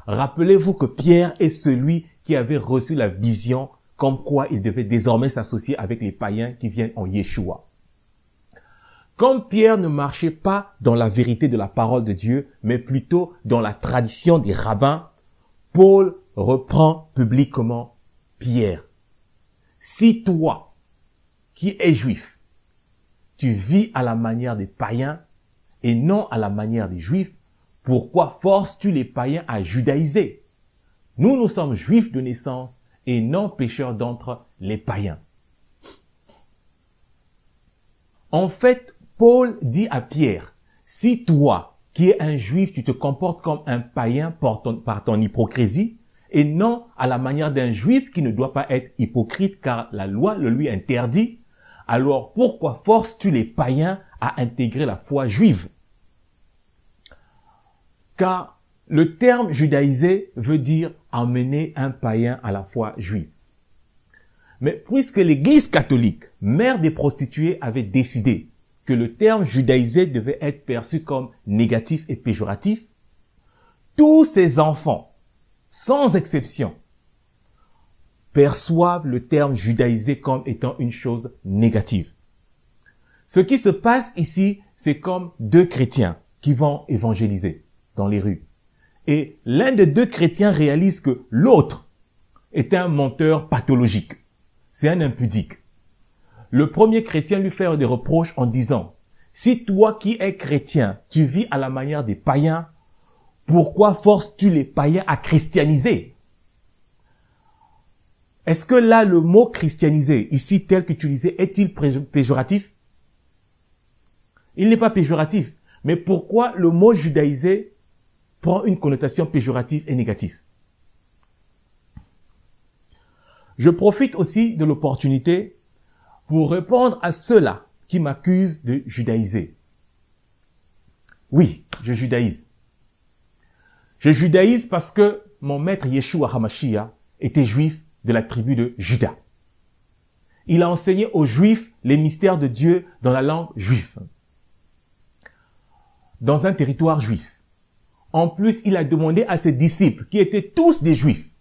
Rappelez-vous que Pierre est celui qui avait reçu la vision comme quoi il devait désormais s'associer avec les païens qui viennent en Yeshua. Comme Pierre ne marchait pas dans la vérité de la parole de Dieu, mais plutôt dans la tradition des rabbins, Paul reprend publiquement Pierre. Si toi, qui es juif, tu vis à la manière des païens et non à la manière des juifs, pourquoi forces-tu les païens à judaïser? Nous sommes juifs de naissance et non pécheurs d'entre les païens. En fait, Paul dit à Pierre, si toi, qui es un juif, tu te comportes comme un païen par ton hypocrisie, et non à la manière d'un juif qui ne doit pas être hypocrite car la loi le lui interdit, alors pourquoi forces-tu les païens à intégrer la foi juive? Car le terme judaïser veut dire amener un païen à la foi juive. Mais puisque l'Église catholique, mère des prostituées, avait décidé que le terme judaïser devait être perçu comme négatif et péjoratif, tous ses enfants, sans exception, perçoivent le terme judaïser comme étant une chose négative. Ce qui se passe ici, c'est comme deux chrétiens qui vont évangéliser dans les rues. Et l'un des deux chrétiens réalise que l'autre est un menteur pathologique. C'est un impudique. Le premier chrétien lui fait des reproches en disant, si toi qui es chrétien, tu vis à la manière des païens, pourquoi forces-tu les païens à christianiser? Est-ce que là, le mot christianiser, ici tel qu'utilisé, est-il péjoratif? Il n'est pas péjoratif. Mais pourquoi le mot judaïser prend une connotation péjorative et négative? Je profite aussi de l'opportunité pour répondre à ceux-là qui m'accusent de judaïser. Oui, je judaïse. Je judaïse parce que mon maître Yeshua HaMashiach était juif de la tribu de Juda. Il a enseigné aux Juifs les mystères de Dieu dans la langue juive, dans un territoire juif. En plus, il a demandé à ses disciples, qui étaient tous des Juifs,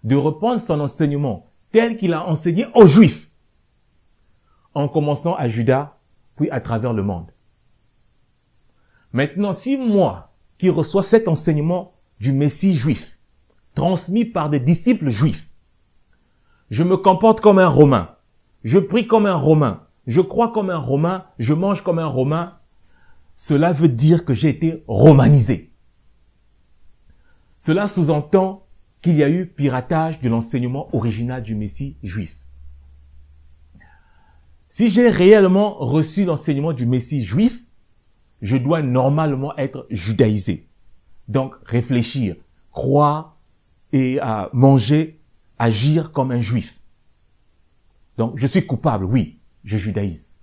de reprendre son enseignement tel qu'il a enseigné aux Juifs, en commençant à Juda, puis à travers le monde. Maintenant, si moi, qui reçois cet enseignement du Messie juif, transmis par des disciples juifs, je me comporte comme un Romain, je prie comme un Romain, je crois comme un Romain, je mange comme un Romain, cela veut dire que j'ai été romanisé. Cela sous-entend qu'il y a eu piratage de l'enseignement original du Messie juif. Si j'ai réellement reçu l'enseignement du Messie juif, je dois normalement être judaïsé. Donc, réfléchir, croire et manger, agir comme un juif. Donc, je suis coupable, oui, je judaïse.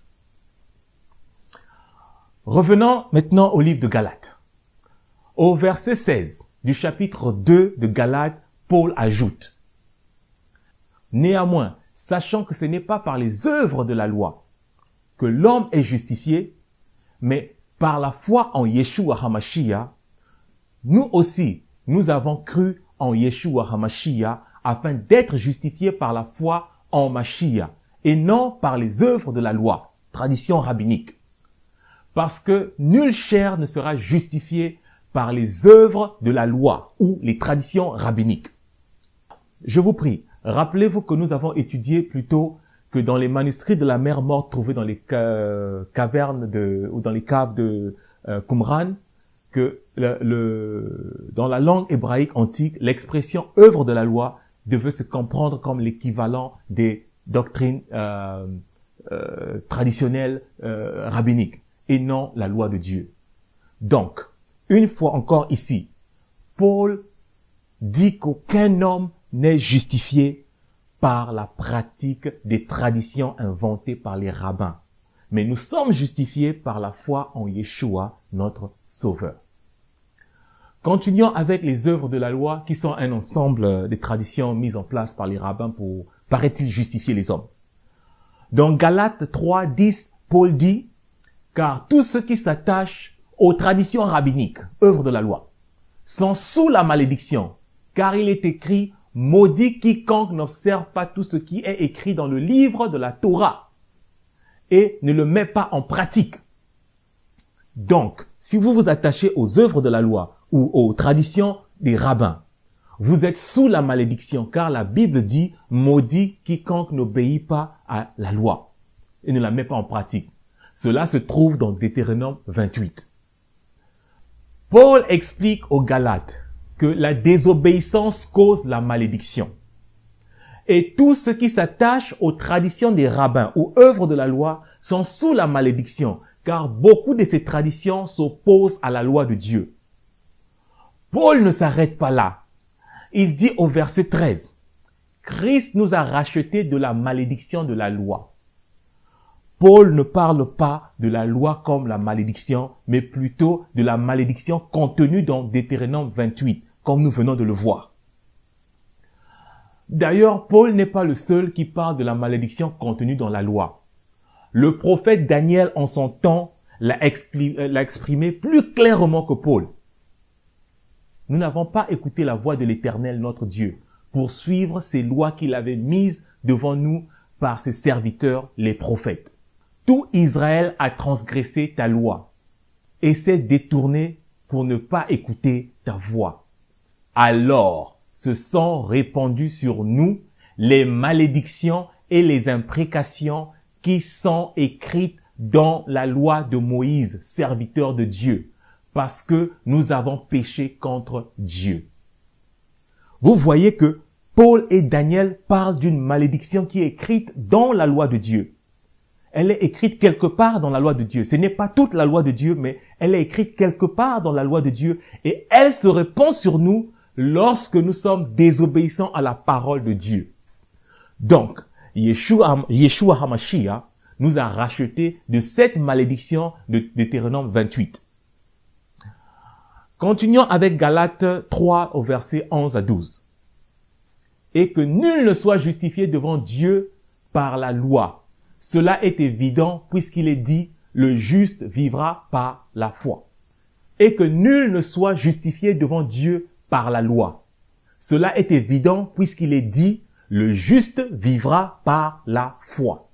Revenons maintenant au livre de Galates. Au verset 16 du chapitre 2 de Galates, Paul ajoute, « Néanmoins, sachant que ce n'est pas par les œuvres de la loi que l'homme est justifié, mais par la foi en Yeshua HaMashiach, nous aussi, nous avons cru en Yeshua HaMashiach afin d'être justifiés par la foi en Mashiach et non par les œuvres de la loi, tradition rabbinique. Parce que nulle chair ne sera justifiée par les œuvres de la loi ou les traditions rabbiniques. » Je vous prie, rappelez-vous que nous avons étudié plutôt que dans les manuscrits de la mer morte trouvés dans les cavernes ou dans les caves de Qumran, que dans la langue hébraïque antique, l'expression œuvre de la loi devait se comprendre comme l'équivalent des doctrines traditionnelles rabbiniques et non la loi de Dieu. Donc, une fois encore ici, Paul dit qu'aucun homme n'est justifié par la pratique des traditions inventées par les rabbins. Mais nous sommes justifiés par la foi en Yeshua, notre Sauveur. Continuons avec les œuvres de la loi qui sont un ensemble de traditions mises en place par les rabbins pour, paraît-il, justifier les hommes. Dans Galates 3, 10, Paul dit « Car tous ceux qui s'attachent aux traditions rabbiniques, œuvres de la loi, sont sous la malédiction, car il est écrit « Maudit quiconque n'observe pas tout ce qui est écrit dans le livre de la Torah et ne le met pas en pratique. » Donc, si vous vous attachez aux œuvres de la loi ou aux traditions des rabbins, vous êtes sous la malédiction, car la Bible dit « Maudit quiconque n'obéit pas à la loi et ne la met pas en pratique. » Cela se trouve dans Deutéronome 28. Paul explique aux Galates que la désobéissance cause la malédiction. Et tous ceux qui s'attachent aux traditions des rabbins ou œuvres de la loi sont sous la malédiction, car beaucoup de ces traditions s'opposent à la loi de Dieu. Paul ne s'arrête pas là. Il dit au verset 13, « Christ nous a rachetés de la malédiction de la loi. » Paul ne parle pas de la loi comme la malédiction, mais plutôt de la malédiction contenue dans Deutéronome 28, comme nous venons de le voir. D'ailleurs, Paul n'est pas le seul qui parle de la malédiction contenue dans la loi. Le prophète Daniel, en son temps, l'a exprimé plus clairement que Paul. Nous n'avons pas écouté la voix de l'Éternel, notre Dieu, pour suivre ces lois qu'il avait mises devant nous par ses serviteurs, les prophètes. Tout Israël a transgressé ta loi et s'est détourné pour ne pas écouter ta voix. Alors se sont répandues sur nous les malédictions et les imprécations qui sont écrites dans la loi de Moïse, serviteur de Dieu, parce que nous avons péché contre Dieu. Vous voyez que Paul et Daniel parlent d'une malédiction qui est écrite dans la loi de Dieu. Elle est écrite quelque part dans la loi de Dieu. Ce n'est pas toute la loi de Dieu, mais elle est écrite quelque part dans la loi de Dieu. Et elle se répand sur nous lorsque nous sommes désobéissants à la parole de Dieu. Donc, Yeshua HaMashiach nous a rachetés de cette malédiction de Deutéronome 28. Continuons avec Galates 3 au verset 11 à 12. Et que nul ne soit justifié devant Dieu par la loi. Cela est évident puisqu'il est dit « le juste vivra par la foi ». Et que nul ne soit justifié devant Dieu par la loi. Cela est évident puisqu'il est dit « le juste vivra par la foi ».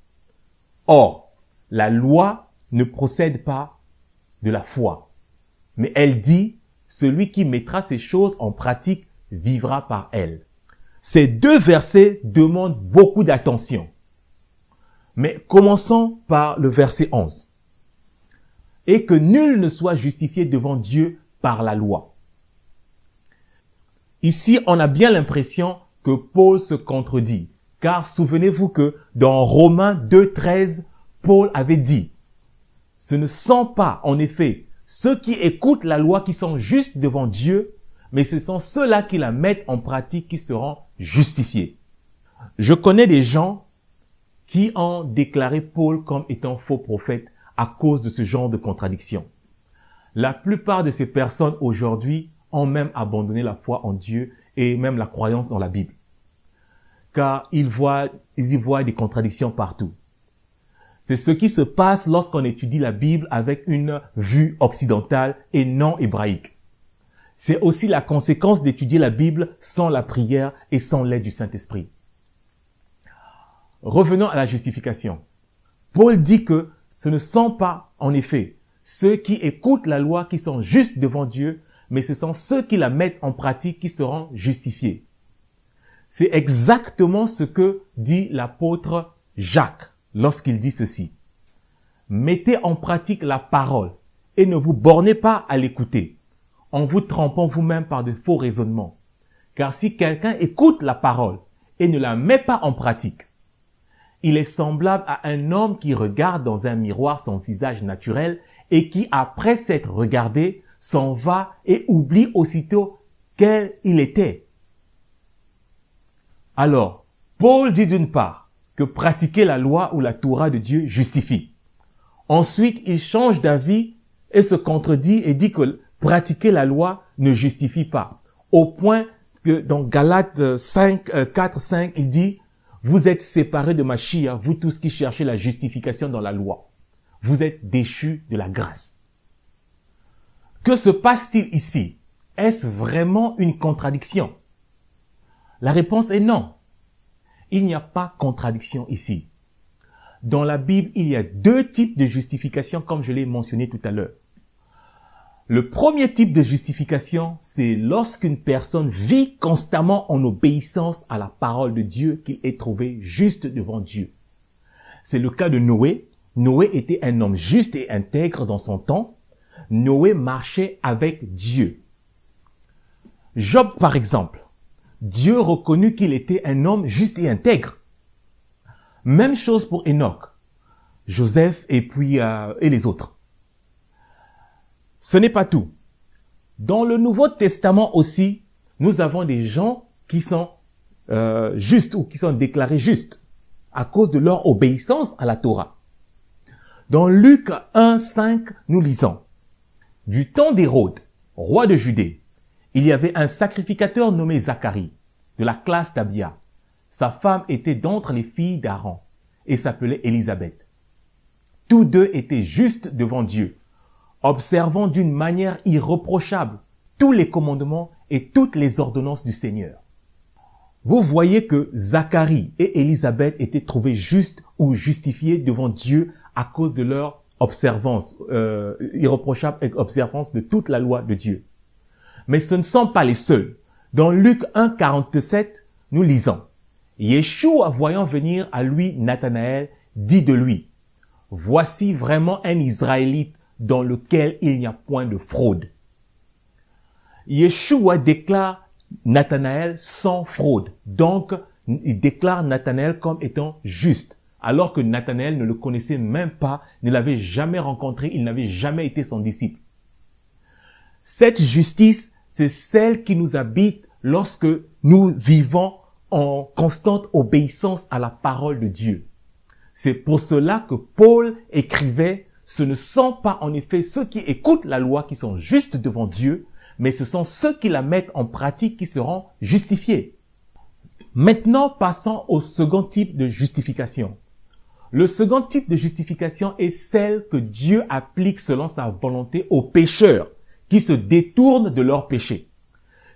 Or, la loi ne procède pas de la foi, mais elle dit « celui qui mettra ces choses en pratique vivra par elles ». Ces deux versets demandent beaucoup d'attention. Mais commençons par le verset 11. Et que nul ne soit justifié devant Dieu par la loi. Ici, on a bien l'impression que Paul se contredit. Car souvenez-vous que dans Romains 2,13, Paul avait dit « Ce ne sont pas, en effet, ceux qui écoutent la loi qui sont justes devant Dieu, mais ce sont ceux-là qui la mettent en pratique qui seront justifiés. » Je connais des gens qui ont déclaré Paul comme étant faux prophète à cause de ce genre de contradiction. La plupart de ces personnes aujourd'hui ont même abandonné la foi en Dieu et même la croyance dans la Bible. Car ils y voient des contradictions partout. C'est ce qui se passe lorsqu'on étudie la Bible avec une vue occidentale et non hébraïque. C'est aussi la conséquence d'étudier la Bible sans la prière et sans l'aide du Saint-Esprit. Revenons à la justification. Paul dit que ce ne sont pas, en effet, ceux qui écoutent la loi qui sont justes devant Dieu, mais ce sont ceux qui la mettent en pratique qui seront justifiés. C'est exactement ce que dit l'apôtre Jacques lorsqu'il dit ceci. Mettez en pratique la parole et ne vous bornez pas à l'écouter, en vous trompant vous-même par de faux raisonnements. Car si quelqu'un écoute la parole et ne la met pas en pratique, il est semblable à un homme qui regarde dans un miroir son visage naturel et qui, après s'être regardé, s'en va et oublie aussitôt quel il était. Alors, Paul dit d'une part que pratiquer la loi ou la Torah de Dieu justifie. Ensuite, il change d'avis et se contredit et dit que pratiquer la loi ne justifie pas. Au point que dans Galates 4, 5, il dit « Vous êtes séparés de Mashiach, vous tous qui cherchez la justification dans la loi. Vous êtes déchus de la grâce. » Que se passe-t-il ici? Est-ce vraiment une contradiction? La réponse est non. Il n'y a pas contradiction ici. Dans la Bible, il y a deux types de justification comme je l'ai mentionné tout à l'heure. Le premier type de justification, c'est lorsqu'une personne vit constamment en obéissance à la parole de Dieu qu'il est trouvé juste devant Dieu. C'est le cas de Noé. Noé était un homme juste et intègre dans son temps. Noé marchait avec Dieu. Job, par exemple, Dieu reconnut qu'il était un homme juste et intègre. Même chose pour Enoch, Joseph et les autres. Ce n'est pas tout. Dans le Nouveau Testament aussi, nous avons des gens qui sont justes ou qui sont déclarés justes à cause de leur obéissance à la Torah. Dans Luc 1, 5, nous lisons « Du temps d'Hérode, roi de Judée, il y avait un sacrificateur nommé Zacharie, de la classe d'Abia. Sa femme était d'entre les filles d'Aaron et s'appelait Élisabeth. Tous deux étaient justes devant Dieu, observant d'une manière irréprochable tous les commandements et toutes les ordonnances du Seigneur. » Vous voyez que Zacharie et Élisabeth étaient trouvés justes ou justifiés devant Dieu à cause de leur observance, irréprochable observance de toute la loi de Dieu. Mais ce ne sont pas les seuls. Dans Luc 1, 47, nous lisons « Yeshua, voyant venir à lui Nathanaël, dit de lui, « Voici vraiment un Israélite dans lequel il n'y a point de fraude. » Yeshua déclare Nathanaël sans fraude. Donc, il déclare Nathanaël comme étant juste, alors que Nathanaël ne le connaissait même pas, ne l'avait jamais rencontré, il n'avait jamais été son disciple. Cette justice, c'est celle qui nous habite lorsque nous vivons en constante obéissance à la parole de Dieu. C'est pour cela que Paul écrivait « Ce ne sont pas en effet ceux qui écoutent la loi qui sont justes devant Dieu, mais ce sont ceux qui la mettent en pratique qui seront justifiés. » Maintenant, passons au second type de justification. Le second type de justification est celle que Dieu applique selon sa volonté aux pécheurs qui se détournent de leurs péchés.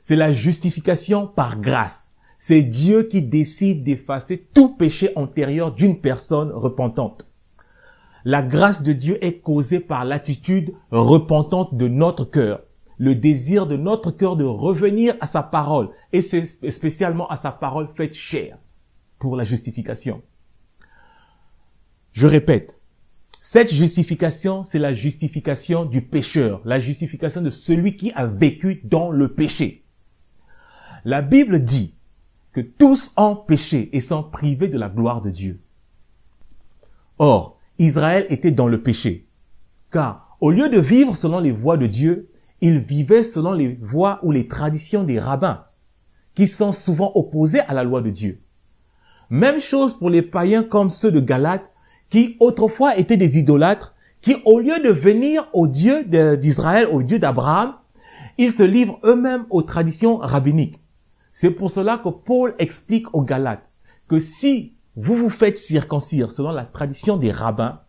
C'est la justification par grâce. C'est Dieu qui décide d'effacer tout péché antérieur d'une personne repentante. La grâce de Dieu est causée par l'attitude repentante de notre cœur, le désir de notre cœur de revenir à sa parole, et c'est spécialement à sa parole faite chair pour la justification. Je répète, cette justification, c'est la justification du pécheur, la justification de celui qui a vécu dans le péché. La Bible dit que tous ont péché et sont privés de la gloire de Dieu. Or, Israël était dans le péché, car au lieu de vivre selon les voies de Dieu, ils vivaient selon les voies ou les traditions des rabbins, qui sont souvent opposés à la loi de Dieu. Même chose pour les païens comme ceux de Galate, qui autrefois étaient des idolâtres, qui au lieu de venir au Dieu d'Israël, au Dieu d'Abraham, ils se livrent eux-mêmes aux traditions rabbiniques. C'est pour cela que Paul explique aux Galates que si vous vous faites circoncire selon la tradition des rabbins,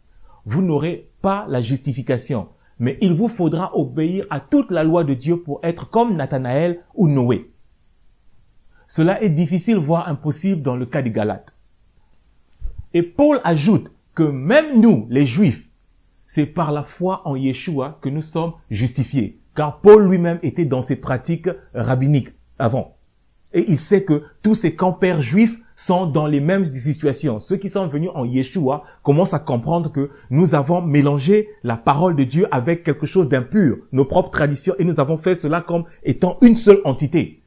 vous n'aurez pas la justification. Mais il vous faudra obéir à toute la loi de Dieu pour être comme Nathanaël ou Noé. Cela est difficile, voire impossible dans le cas des Galates. Et Paul ajoute que même nous, les Juifs, c'est par la foi en Yeshua que nous sommes justifiés. Car Paul lui-même était dans ses pratiques rabbiniques avant. Et il sait que tous ses compères juifs sont dans les mêmes situations. Ceux qui sont venus en Yeshua commencent à comprendre que nous avons mélangé la parole de Dieu avec quelque chose d'impur, nos propres traditions, et nous avons fait cela comme étant une seule entité.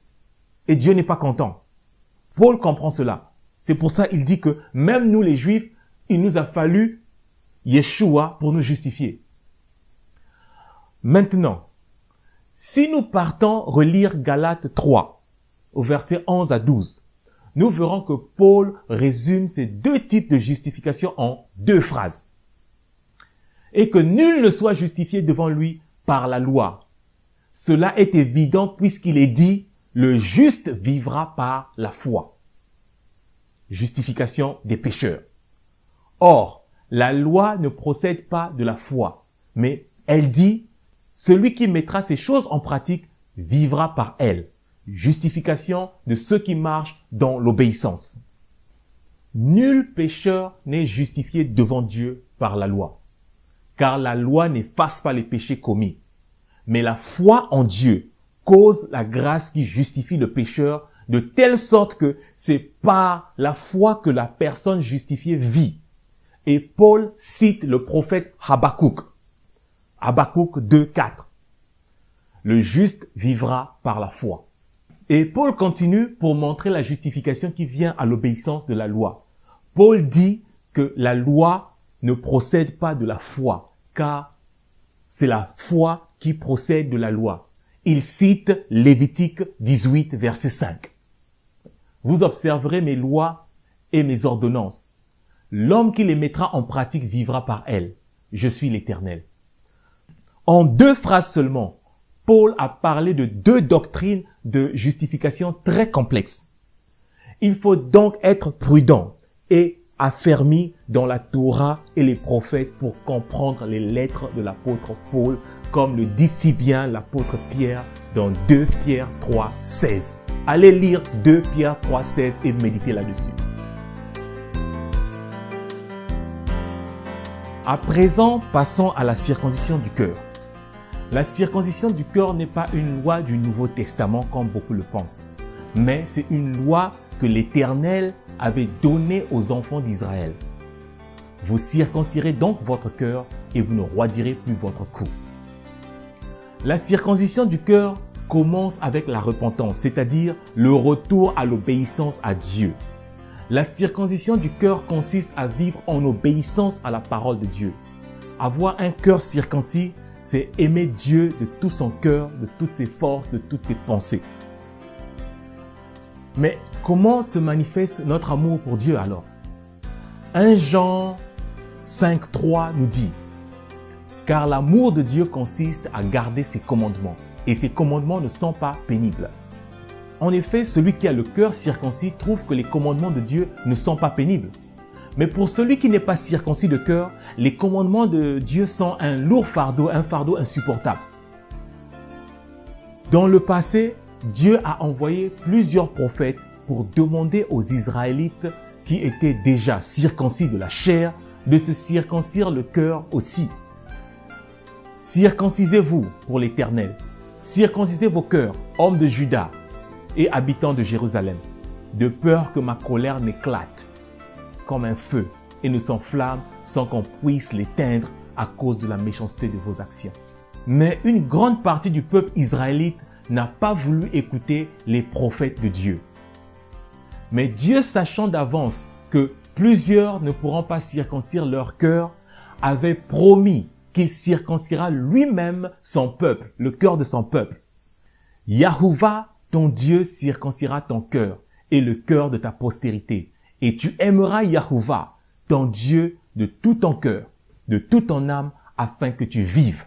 Et Dieu n'est pas content. Paul comprend cela. C'est pour ça qu'il dit que même nous les Juifs, il nous a fallu Yeshua pour nous justifier. Maintenant, Si nous partons relire Galates 3, au verset 11 à 12, nous verrons que Paul résume ces deux types de justification en deux phrases. Et que nul ne soit justifié devant lui par la loi. Cela est évident puisqu'il est dit, le juste vivra par la foi. Justification des pécheurs. Or, la loi ne procède pas de la foi, mais elle dit, celui qui mettra ces choses en pratique vivra par elles. Justification de ceux qui marchent dans l'obéissance. Nul pécheur n'est justifié devant Dieu par la loi, car la loi n'efface pas les péchés commis. Mais la foi en Dieu cause la grâce qui justifie le pécheur de telle sorte que c'est par la foi que la personne justifiée vit. Et Paul cite le prophète Habakkuk. Habakkuk 2:4. Le juste vivra par la foi. Et Paul continue pour montrer la justification qui vient à l'obéissance de la loi. Paul dit que la loi ne procède pas de la foi, car c'est la foi qui procède de la loi. Il cite Lévitique 18, verset 5. Vous observerez mes lois et mes ordonnances. L'homme qui les mettra en pratique vivra par elles. Je suis l'Éternel. En deux phrases seulement, Paul a parlé de deux doctrines de justification très complexes. Il faut donc être prudent et affermi dans la Torah et les prophètes pour comprendre les lettres de l'apôtre Paul, comme le dit si bien l'apôtre Pierre dans 2 Pierre 3, 16. Allez lire 2 Pierre 3, 16 et méditez là-dessus. À présent, passons à la circoncision du cœur. La circoncision du cœur n'est pas une loi du Nouveau Testament comme beaucoup le pensent, mais c'est une loi que l'Éternel avait donnée aux enfants d'Israël. Vous circoncirez donc votre cœur et vous ne roidirez plus votre cou. La circoncision du cœur commence avec la repentance, c'est-à-dire le retour à l'obéissance à Dieu. La circoncision du cœur consiste à vivre en obéissance à la parole de Dieu. Avoir un cœur circoncis, c'est aimer Dieu de tout son cœur, de toutes ses forces, de toutes ses pensées. Mais comment se manifeste notre amour pour Dieu alors? 1 Jean 5,3 nous dit « Car l'amour de Dieu consiste à garder ses commandements, et ses commandements ne sont pas pénibles. » En effet, celui qui a le cœur circoncis trouve que les commandements de Dieu ne sont pas pénibles. Mais pour celui qui n'est pas circoncis de cœur, les commandements de Dieu sont un lourd fardeau, un fardeau insupportable. Dans le passé, Dieu a envoyé plusieurs prophètes pour demander aux Israélites qui étaient déjà circoncis de la chair de se circoncire le cœur aussi. Circoncisez-vous pour l'Éternel. Circoncisez vos cœurs, hommes de Juda et habitants de Jérusalem, de peur que ma colère n'éclate comme un feu et ne s'enflamme sans qu'on puisse l'éteindre à cause de la méchanceté de vos actions. Mais une grande partie du peuple israélite n'a pas voulu écouter les prophètes de Dieu. Mais Dieu, sachant d'avance que plusieurs ne pourront pas circoncire leur cœur, avait promis qu'il circoncira lui-même son peuple, le cœur de son peuple. Yahuwah, ton Dieu, circoncira ton cœur et le cœur de ta postérité. Et tu aimeras Yahuwah, ton Dieu, de tout ton cœur, de toute ton âme, afin que tu vives.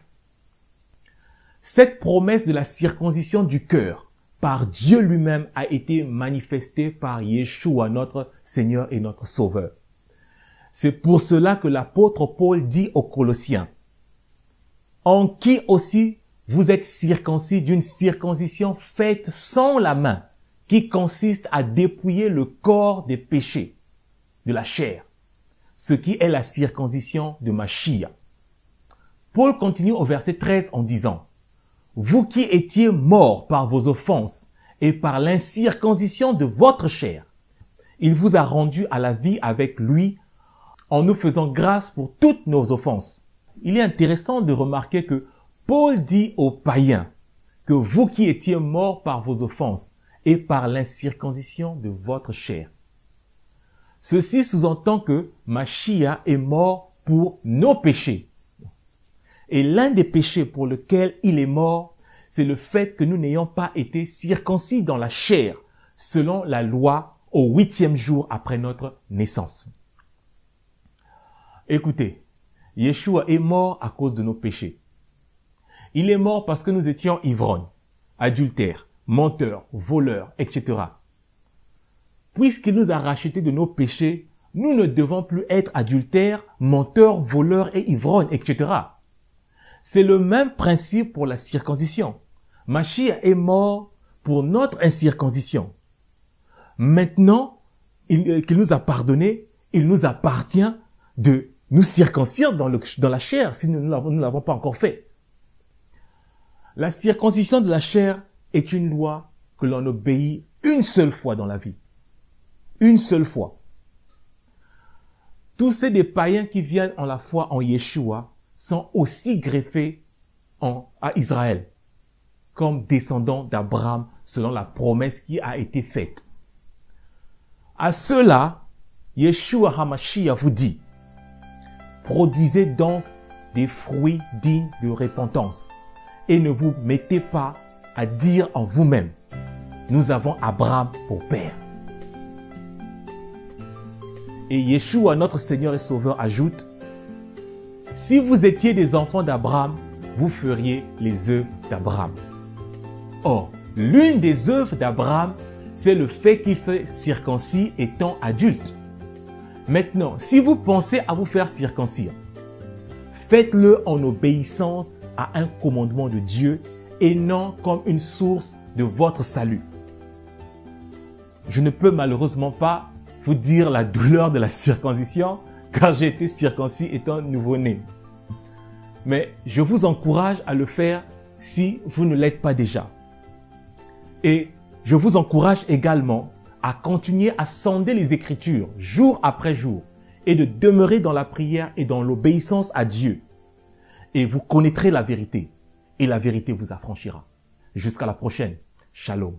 Cette promesse de la circoncision du cœur par Dieu lui-même a été manifestée par Yeshua, notre Seigneur et notre Sauveur. C'est pour cela que l'apôtre Paul dit aux Colossiens, « En qui aussi vous êtes circoncis d'une circoncision faite sans la main, qui consiste à dépouiller le corps des péchés de la chair, ce qui est la circoncision de Mashiach. » Paul continue au verset 13 en disant, « Vous qui étiez morts par vos offenses et par l'incirconcision de votre chair, il vous a rendus à la vie avec lui en nous faisant grâce pour toutes nos offenses. » Il est intéressant de remarquer que Paul dit aux païens que vous qui étiez morts par vos offenses et par l'incirconcision de votre chair. Ceci sous-entend que Mashiach est mort pour nos péchés. Et l'un des péchés pour lequel il est mort, c'est le fait que nous n'ayons pas été circoncis dans la chair, selon la loi, au 8e jour après notre naissance. Écoutez, Yeshua est mort à cause de nos péchés. Il est mort parce que nous étions ivrognes, adultères, menteurs, voleurs, etc. Puisqu'il nous a rachetés de nos péchés, nous ne devons plus être adultères, menteurs, voleurs et ivrognes, etc. C'est le même principe pour la circoncision. Mashiach est mort pour notre incirconcision. Maintenant, qu'il nous a pardonné, il nous appartient de nous circoncire dans la chair si nous ne l'avons pas encore fait. La circoncision de la chair est une loi que l'on obéit une seule fois dans la vie. Une seule fois. Tous ces des païens qui viennent en la foi en Yeshua sont aussi greffés à Israël, comme descendants d'Abraham selon la promesse qui a été faite. À cela, Yeshua HaMashiach vous dit, produisez donc des fruits dignes de repentance et ne vous mettez pas à dire en vous-même, nous avons Abraham pour père. Et Yeshua, notre Seigneur et Sauveur, ajoute, si vous étiez des enfants d'Abraham, vous feriez les œuvres d'Abraham. Or, l'une des œuvres d'Abraham, c'est le fait qu'il se circoncis étant adulte. Maintenant, si vous pensez à vous faire circoncire, faites-le en obéissance à un commandement de Dieu et non comme une source de votre salut. Je ne peux malheureusement pas vous dire la douleur de la circoncision car j'ai été circoncis étant nouveau-né. Mais je vous encourage à le faire si vous ne l'êtes pas déjà. Et je vous encourage également à continuer à sonder les Écritures jour après jour et de demeurer dans la prière et dans l'obéissance à Dieu. Et vous connaîtrez la vérité et la vérité vous affranchira. Jusqu'à la prochaine. Shalom.